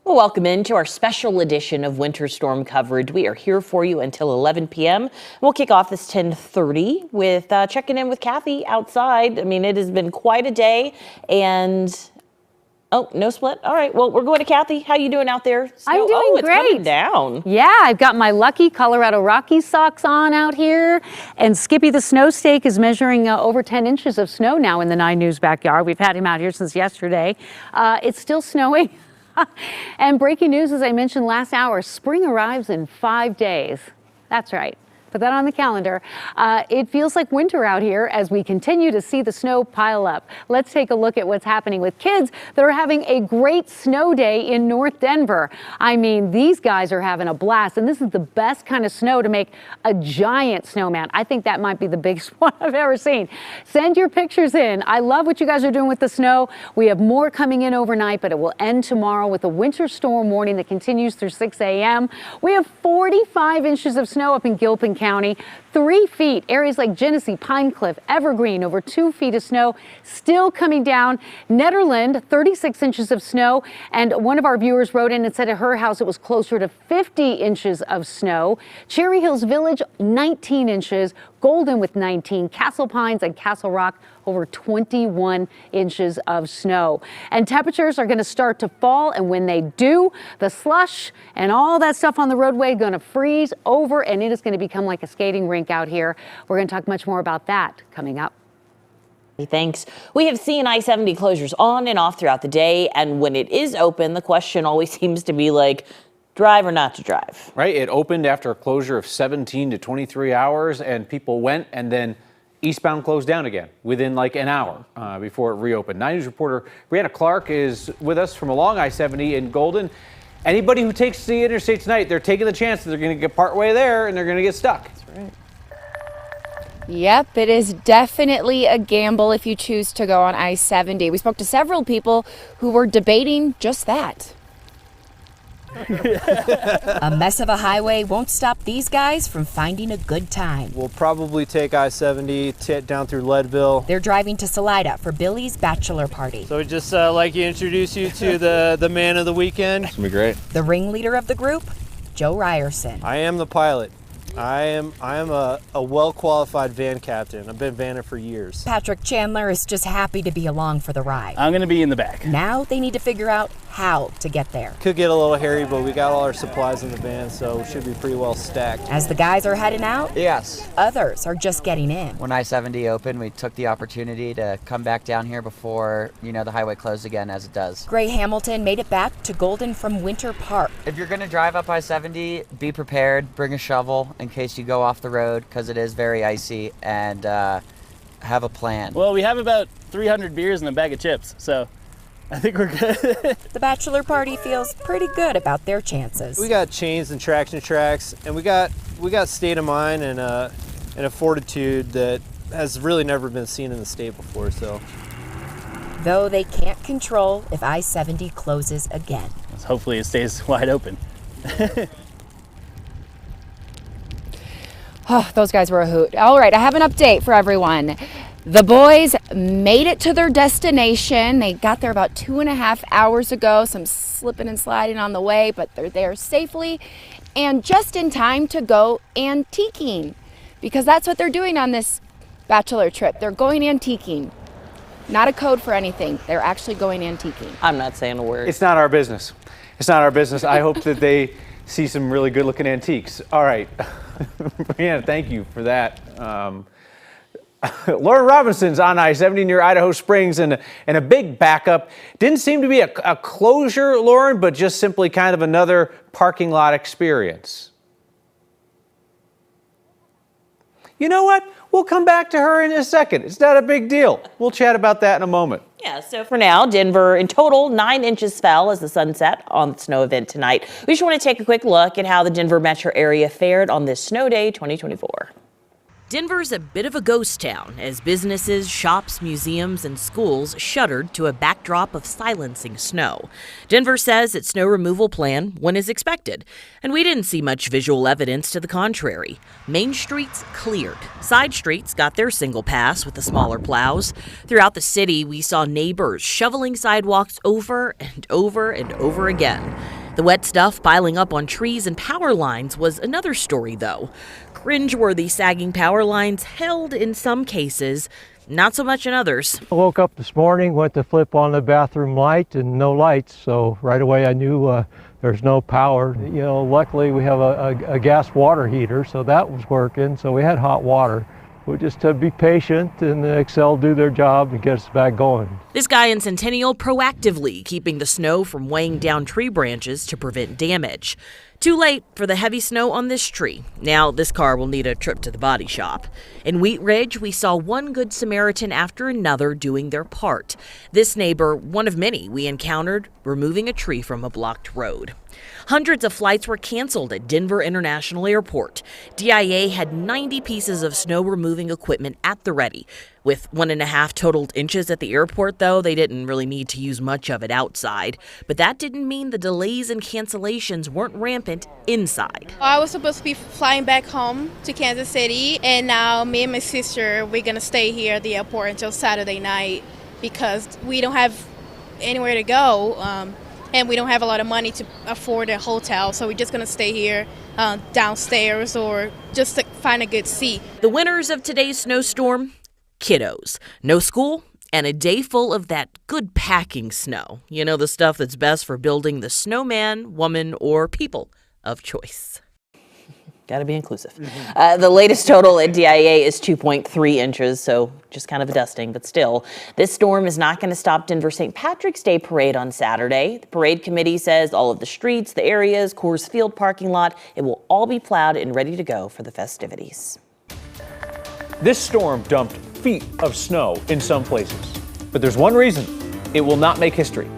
Well, welcome into our special edition of Winter Storm coverage. We are here for you until 11 p.m. We'll kick off this 10:30 with checking in with Kathy outside. I mean, it has been quite a day, and oh, no split. All right. Well, we're going to Kathy. How you doing out there? I'm doing it's great. coming down. Yeah, I've got my lucky Colorado Rockies socks on out here. And Skippy the snow stake is measuring over 10 inches of snow now in the 9 News backyard. We've had him out here since yesterday. It's still snowing. And breaking news, as I mentioned last hour, spring arrives in 5 days. That's right. Put that on the calendar. It feels like winter out here as we continue to see the snow pile up. Let's take a look at what's happening with kids that are having a great snow day in North Denver. I mean, these guys are having a blast, and this is the best kind of snow to make a giant snowman. I think that might be the biggest one I've ever seen. Send your pictures in. I love what you guys are doing with the snow. We have more coming in overnight, but it will end tomorrow with a winter storm warning that continues through 6 a.m. We have 45 inches of snow up in Gilpin County, 3 feet. Areas like Genesee, Pine Cliff, Evergreen, over 2 feet of snow still coming down. Netherland, 36 inches of snow. And one of our viewers wrote in and said at her house it was closer to 50 inches of snow. Cherry Hills Village, 19 inches. Golden with 19. Castle Pines and Castle Rock, over 21 inches of snow. And temperatures are going to start to fall, and when they do, the slush and all that stuff on the roadway going to freeze over, and it is going to become like a skating rink out here. We're going to talk much more about that coming up. Thanks. We have seen I-70 closures on and off throughout the day, and when it is open, the question always seems to be like, drive or not to drive. Right. It opened after a closure of 17 to 23 hours, and people went, and then eastbound closed down again within like an hour before it reopened. 9 News reporter Brianna Clark is with us from along I-70 in Golden. Anybody who takes the interstate tonight, they're taking the chance that they're going to get partway there and they're going to get stuck. That's right. Yep, it is definitely a gamble if you choose to go on I-70. We spoke to several people who were debating just that. A mess of a highway won't stop these guys from finding a good time. We'll probably take I-70 down through Leadville. They're driving to Salida for Billy's bachelor party. So we'd just like to introduce you to the man of the weekend. It's gonna be great. The ringleader of the group, Joe Ryerson. I am the pilot. I am a well-qualified van captain. I've been vanning for years. Patrick Chandler is just happy to be along for the ride. I'm going to be in the back. Now they need to figure out how to get there. Could get a little hairy, but we got all our supplies in the van, so should be pretty well stacked. As the guys are heading out, yes, others are just getting in. When I-70 opened, we took the opportunity to come back down here before, the highway closed again, as it does. Gray Hamilton made it back to Golden from Winter Park. If you're going to drive up I-70, be prepared, bring a shovel in case you go off the road, because it is very icy, and have a plan. Well, we have about 300 beers and a bag of chips, so I think we're good. The bachelor party feels pretty good about their chances. We got chains and traction tracks, and we got state of mind and a fortitude that has really never been seen in the state before. So, though they can't control if I-70 closes again. Hopefully it stays wide open. Oh, those guys were a hoot. All right, I have an update for everyone. The boys made it to their destination. They got there about 2.5 hours ago. Some slipping and sliding on the way, but they're there safely and just in time to go antiquing, because that's what they're doing on this bachelor trip. They're going antiquing. Not a code for anything. They're actually going antiquing. I'm not saying a word. It's not our business. It's not our business. I hope that they see some really good looking antiques. All right. Brianna, thank you for that. Lauren Robinson's on I-70 near Idaho Springs, and a big backup. Didn't seem to be a closure, Lauren, but just simply kind of another parking lot experience. You know what? We'll come back to her in a second. It's not a big deal. We'll chat about that in a moment. Yeah, so for now, Denver, in total, 9 inches fell as the sun set on the snow event tonight. We just want to take a quick look at how the Denver metro area fared on this snow day 2024. Denver's a bit of a ghost town as businesses, shops, museums, and schools shuttered to a backdrop of silencing snow. Denver says its snow removal plan went as expected, and we didn't see much visual evidence to the contrary. Main streets cleared. Side streets got their single pass with the smaller plows. Throughout the city, we saw neighbors shoveling sidewalks over and over and over again. The wet stuff piling up on trees and power lines was another story, though. Cringeworthy sagging power lines held in some cases, not so much in others. I woke up this morning, went to flip on the bathroom light and no lights, so right away I knew there's no power. You know, luckily we have a gas water heater, so that was working, so we had hot water. We just to be patient and Excel do their job and get us back going. This guy in Centennial proactively keeping the snow from weighing down tree branches to prevent damage. Too late for the heavy snow on this tree. Now this car will need a trip to the body shop. In Wheat Ridge, we saw one good Samaritan after another doing their part. This neighbor, one of many we encountered, removing a tree from a blocked road. Hundreds of flights were canceled at Denver International Airport. DIA had 90 pieces of snow removing equipment at the ready. With 1.5 total inches at the airport, though, they didn't really need to use much of it outside. But that didn't mean the delays and cancellations weren't rampant inside. I was supposed to be flying back home to Kansas City, and now me and my sister, we're going to stay here at the airport until Saturday night because we don't have anywhere to go. And we don't have a lot of money to afford a hotel, so we're just going to stay here downstairs or just to find a good seat. The winners of today's snowstorm, kiddos. No school and a day full of that good packing snow. You know, the stuff that's best for building the snowman, woman, or people of choice. Got to be inclusive. The latest total at DIA is 2.3 inches, so just kind of a dusting, but still. This storm is not going to stop Denver St. Patrick's Day parade on Saturday. The parade committee says all of the streets, the areas, Coors Field parking lot, it will all be plowed and ready to go for the festivities. This storm dumped feet of snow in some places, but there's one reason it will not make history.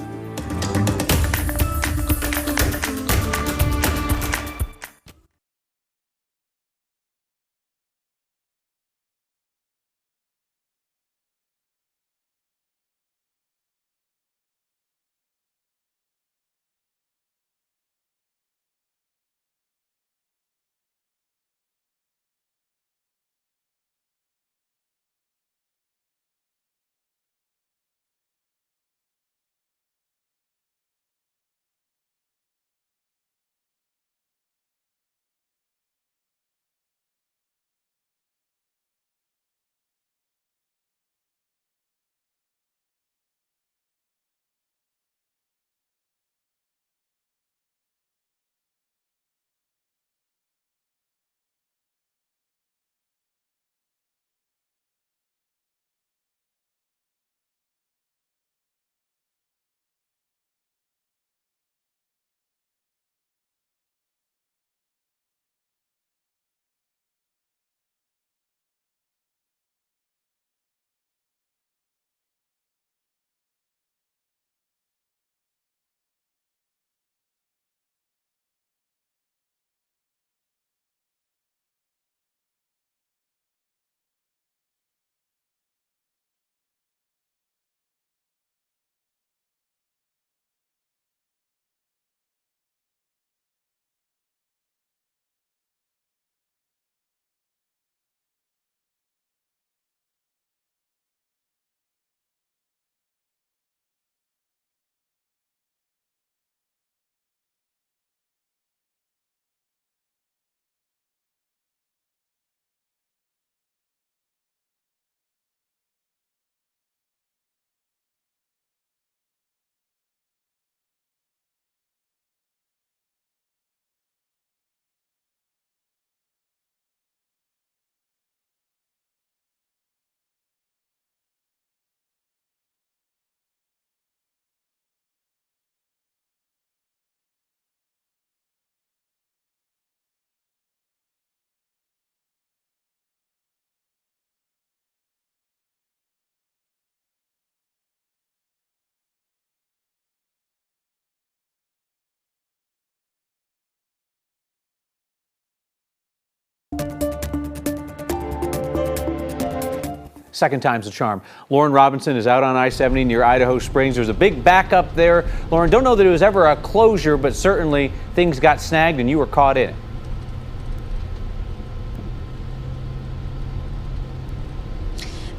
Second time's the charm. Lauren Robinson is out on I-70 near Idaho Springs. There's a big backup there. Lauren, don't know that it was ever a closure, but certainly things got snagged and you were caught in it.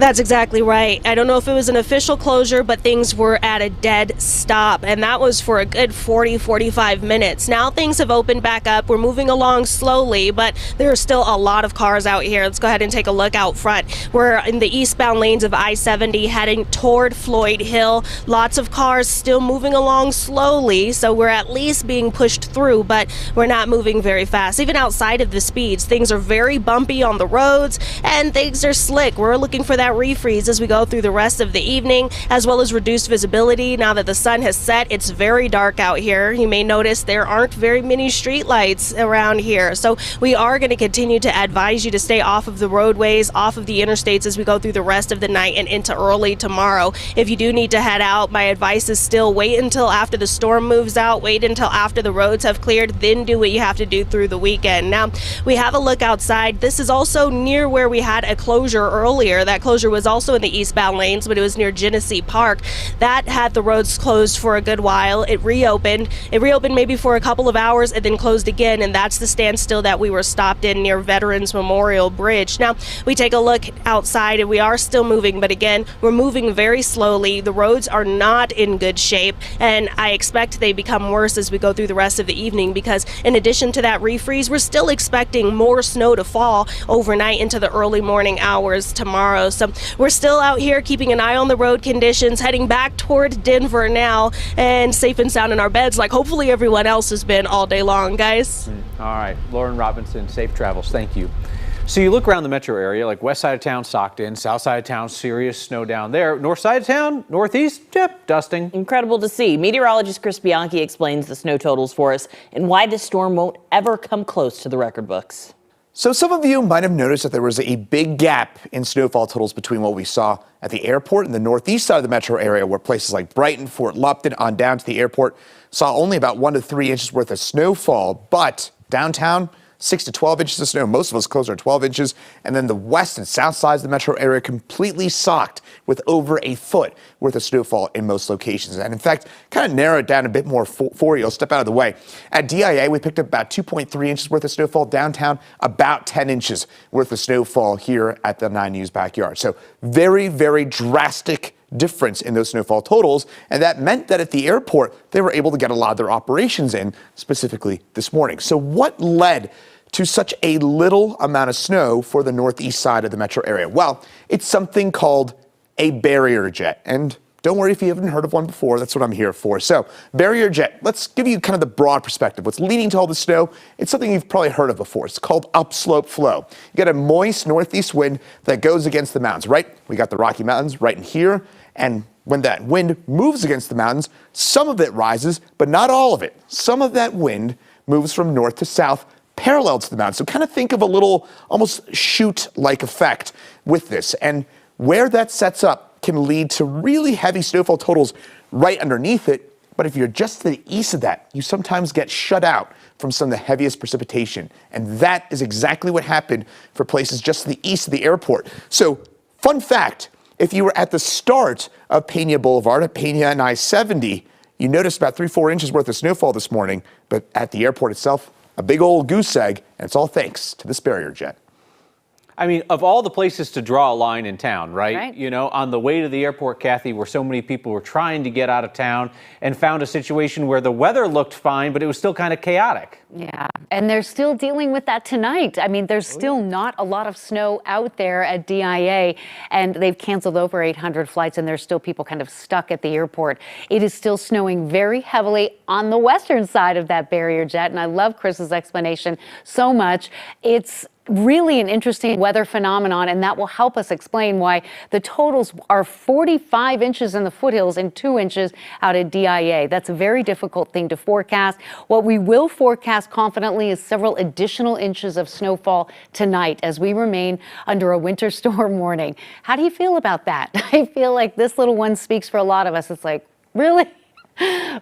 That's exactly right. I don't know if it was an official closure, but things were at a dead stop, and that was for a good 40-45 minutes. Now things have opened back up. We're moving along slowly, but there are still a lot of cars out here. Let's go ahead and take a look out front. We're in the eastbound lanes of I-70 heading toward Floyd Hill. Lots of cars still moving along slowly, so we're at least being pushed through, but we're not moving very fast. Even outside of the speeds, things are very bumpy on the roads, and things are slick. We're looking for that refreeze as we go through the rest of the evening, as well as reduced visibility. Now that the sun has set, it's very dark out here. You may notice there aren't very many street lights around here, so we are going to continue to advise you to stay off of the roadways, off of the interstates as we go through the rest of the night and into early tomorrow. If you do need to head out, my advice is still wait until after the storm moves out, wait until after the roads have cleared, then do what you have to do through the weekend. Now, we have a look outside. This is also near where we had a closure earlier. That closure was also in the eastbound lanes, but it was near Genesee Park. That had the roads closed for a good while. It reopened maybe for a couple of hours and then closed again, and that's the standstill that we were stopped in near Veterans Memorial Bridge. Now, we take a look outside and we are still moving, but again, we're moving very slowly. The roads are not in good shape, and I expect they become worse as we go through the rest of the evening, because in addition to that refreeze, we're still expecting more snow to fall overnight into the early morning hours tomorrow. So we're still out here keeping an eye on the road conditions, heading back toward Denver now, and safe and sound in our beds like hopefully everyone else has been all day long, guys. All right, Lauren Robinson, safe travels. Thank you. So you look around the metro area, like west side of town socked in, south side of town serious snow down there, north side of town, northeast, yep, dusting. Incredible to see. Meteorologist Chris Bianchi explains the snow totals for us and why this storm won't ever come close to the record books. So some of you might have noticed that there was a big gap in snowfall totals between what we saw at the airport and the northeast side of the metro area, where places like Brighton, Fort Lupton, on down to the airport saw only about 1 to 3 inches worth of snowfall. But downtown, 6 to 12 inches of snow. Most of us closer to 12 inches. And then the west and south sides of the metro area completely socked with over a foot worth of snowfall in most locations. And in fact, kind of narrow it down a bit more for you. I'll step out of the way. At DIA, we picked up about 2.3 inches worth of snowfall. Downtown, about 10 inches worth of snowfall here at the 9 News backyard. So very, very drastic difference in those snowfall totals, and that meant that at the airport they were able to get a lot of their operations in, specifically this morning. So what led to such a little amount of snow for the northeast side of the metro area? Well, it's something called a barrier jet, and don't worry if you haven't heard of one before, that's what I'm here for. So, barrier jet, let's give you kind of the broad perspective. What's leading to all the snow? It's something you've probably heard of before. It's called upslope flow. You get a moist northeast wind that goes against the mountains, right? We got the Rocky Mountains right in here, and when that wind moves against the mountains, some of it rises, but not all of it. Some of that wind moves from north to south, parallel to the mountains. So kind of think of a little almost chute-like effect with this. And where that sets up can lead to really heavy snowfall totals right underneath it. But if you're just to the east of that, you sometimes get shut out from some of the heaviest precipitation. And that is exactly what happened for places just to the east of the airport. So, fun fact, if you were at the start of Pena Boulevard, at Pena and I-70, you noticed about 3-4 inches worth of snowfall this morning. But at the airport itself, a big old goose egg, and it's all thanks to this barrier jet. I mean, of all the places to draw a line in town, right? You know, on the way to the airport, Kathy, where so many people were trying to get out of town and found a situation where the weather looked fine, but it was still kind of chaotic. Yeah, and they're still dealing with that tonight. I mean, there's still not a lot of snow out there at DIA, and they've canceled over 800 flights, and there's still people kind of stuck at the airport. It is still snowing very heavily on the western side of that barrier jet, and I love Chris's explanation so much. It's really an interesting weather phenomenon, and that will help us explain why the totals are 45 inches in the foothills and 2 inches out at DIA. That's a very difficult thing to forecast. What we will forecast confidently is several additional inches of snowfall tonight as we remain under a winter storm warning. How do you feel about that? I feel like this little one speaks for a lot of us. It's like, really?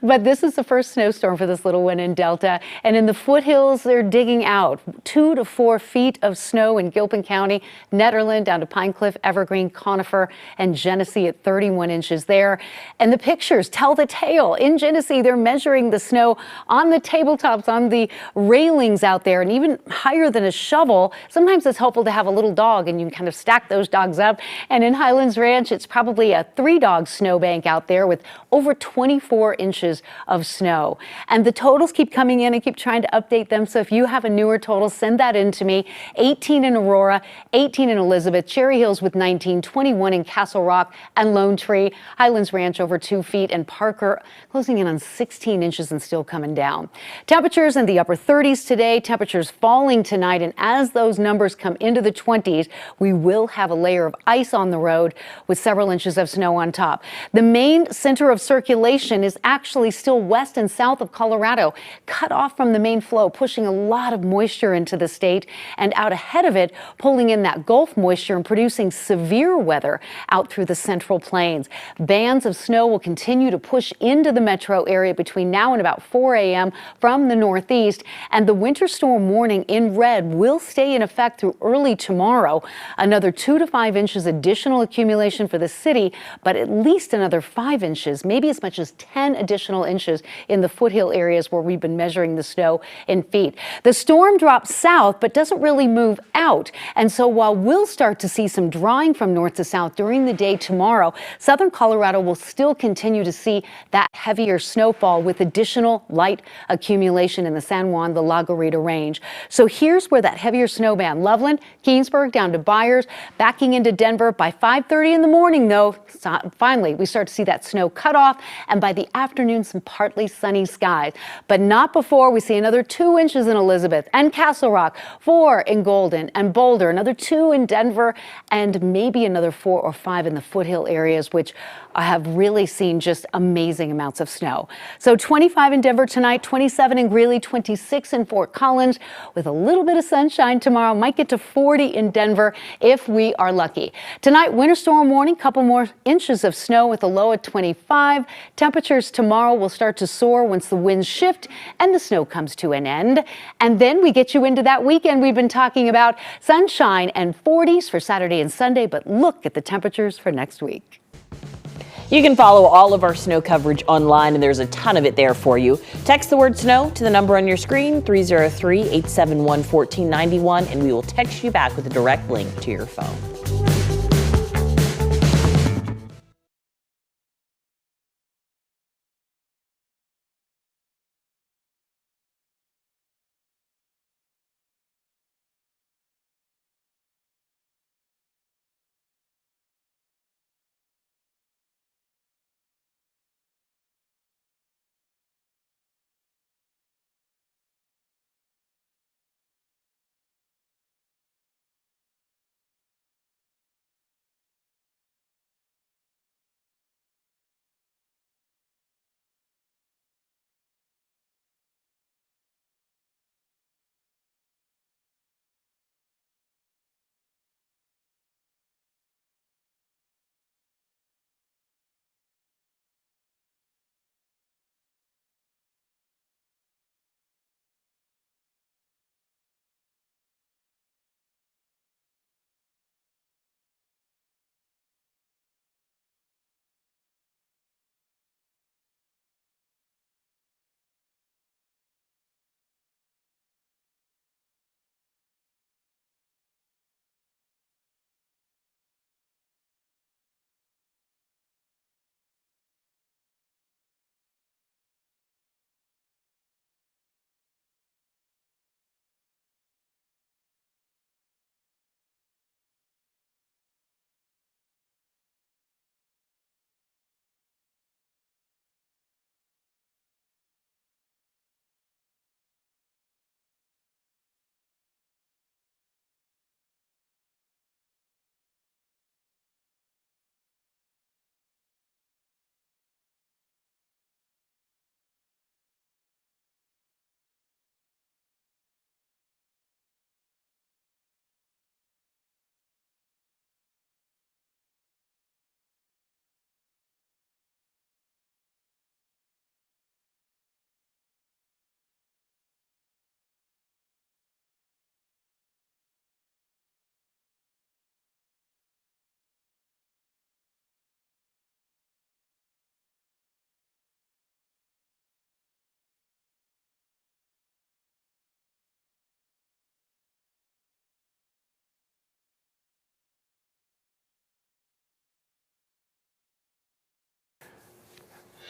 But this is the first snowstorm for this little one in Delta. And in the foothills, they're digging out 2 to 4 feet of snow in Gilpin County, Netherland down to Pine Cliff, Evergreen, Conifer, and Genesee at 31 inches there. And the pictures tell the tale. In Genesee, they're measuring the snow on the tabletops, on the railings out there, and even higher than a shovel. Sometimes it's helpful to have a little dog, and you can kind of stack those dogs up. And in Highlands Ranch, it's probably a 3-dog snowbank out there with over 24 inches of snow. And the totals keep coming in. I keep trying to update them. So if you have a newer total, send that in to me. 18 in Aurora, 18 in Elizabeth, Cherry Hills with 19, 21 in Castle Rock and Lone Tree, Highlands Ranch over 2 feet, and Parker closing in on 16 inches and still coming down. Temperatures in the upper 30s today, temperatures falling tonight. And as those numbers come into the 20s, we will have a layer of ice on the road with several inches of snow on top. The main center of circulation is actually still west and south of Colorado, cut off from the main flow, pushing a lot of moisture into the state, and out ahead of it, pulling in that Gulf moisture and producing severe weather out through the central plains. Bands of snow will continue to push into the metro area between now and about 4 a.m. from the northeast, and the winter storm warning in red will stay in effect through early tomorrow. Another 2 to 5 inches additional accumulation for the city, but at least another 5 inches, maybe as much as 10 additional inches in the foothill areas where we've been measuring the snow in feet. The storm drops south, but doesn't really move out. And so while we'll start to see some drying from north to south during the day tomorrow, southern Colorado will still continue to see that heavier snowfall with additional light accumulation in the San Juan, the La Garita range. So here's where that heavier snow band, Loveland, Keensburg down to Byers, backing into Denver. By 5:30 in the morning, though, finally we start to see that snow cut off, and by the afternoon, some partly sunny skies. But not before we see another 2 inches in Elizabeth and Castle Rock, 4 in Golden and Boulder, another 2 in Denver, and maybe another 4 or 5 in the foothill areas, which have really seen just amazing amounts of snow. So 25 in Denver tonight, 27 in Greeley, 26 in Fort Collins, with a little bit of sunshine tomorrow. Might get to 40 in Denver if we are lucky. Tonight, winter storm warning, couple more inches of snow with a low at 25. Temperatures tomorrow will start to soar once the winds shift and the snow comes to an end. And then we get you into that weekend we've been talking about, sunshine and 40s for Saturday and Sunday. But look at the temperatures for next week. You can follow all of our snow coverage online, and there's a ton of it there for you. Text the word snow to the number on your screen, 303-871-1491, and we will text you back with a direct link to your phone.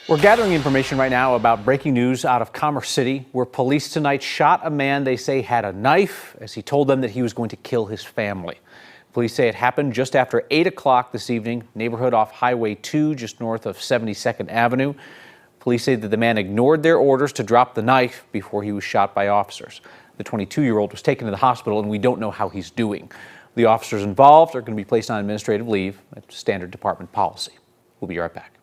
We're gathering information right now about breaking news out of Commerce City, where police tonight shot a man they say had a knife as he told them that he was going to kill his family. Police say it happened just after 8 o'clock this evening, neighborhood off Highway 2, just north of 72nd Avenue. Police say that the man ignored their orders to drop the knife before he was shot by officers. The 22-year-old was taken to the hospital, and we don't know how he's doing. The officers involved are going to be placed on administrative leave. That's standard department policy. We'll be right back.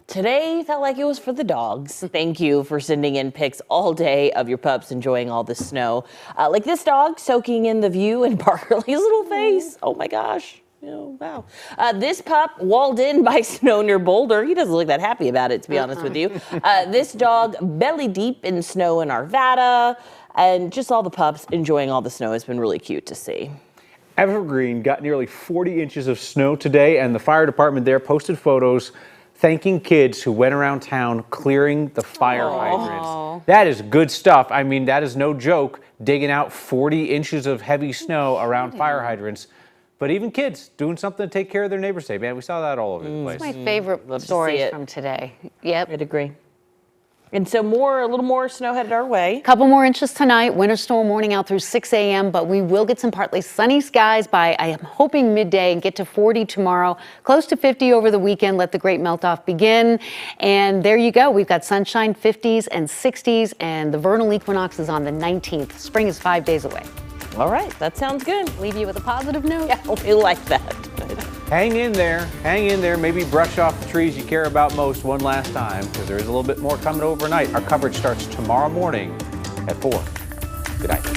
Today felt like it was for the dogs. Thank you for sending in pics all day of your pups enjoying all the snow. Like this dog soaking in the view in Barley's little face. Oh my gosh. Oh, wow. This pup walled in by snow near Boulder. He doesn't look that happy about it, to be honest with you. This dog belly deep in snow in Arvada. And just all the pups enjoying all the snow has been really cute to see. Evergreen got nearly 40 inches of snow today, and the fire department there posted photos thanking kids who went around town clearing the fire hydrants. That is good stuff. I mean, that is no joke, digging out 40 inches of heavy snow around fire hydrants. But even kids doing something to take care of their neighbors today. Man, we saw that all over the place. It's my favorite stories from today. Yep. I'd agree. And so a little more snow headed our way. Couple more inches tonight. Winter storm warning out through 6 a.m., but we will get some partly sunny skies by, I am hoping, midday, and get to 40 tomorrow. Close to 50 over the weekend. Let the great melt-off begin. And there you go. We've got sunshine, 50s and 60s, and the vernal equinox is on the 19th. Spring is 5 days away. All right, that sounds good. Leave you with a positive note. Yeah, we like that. Hang in there, maybe brush off the trees you care about most one last time, because there is a little bit more coming overnight. Our coverage starts tomorrow morning at 4. Good night.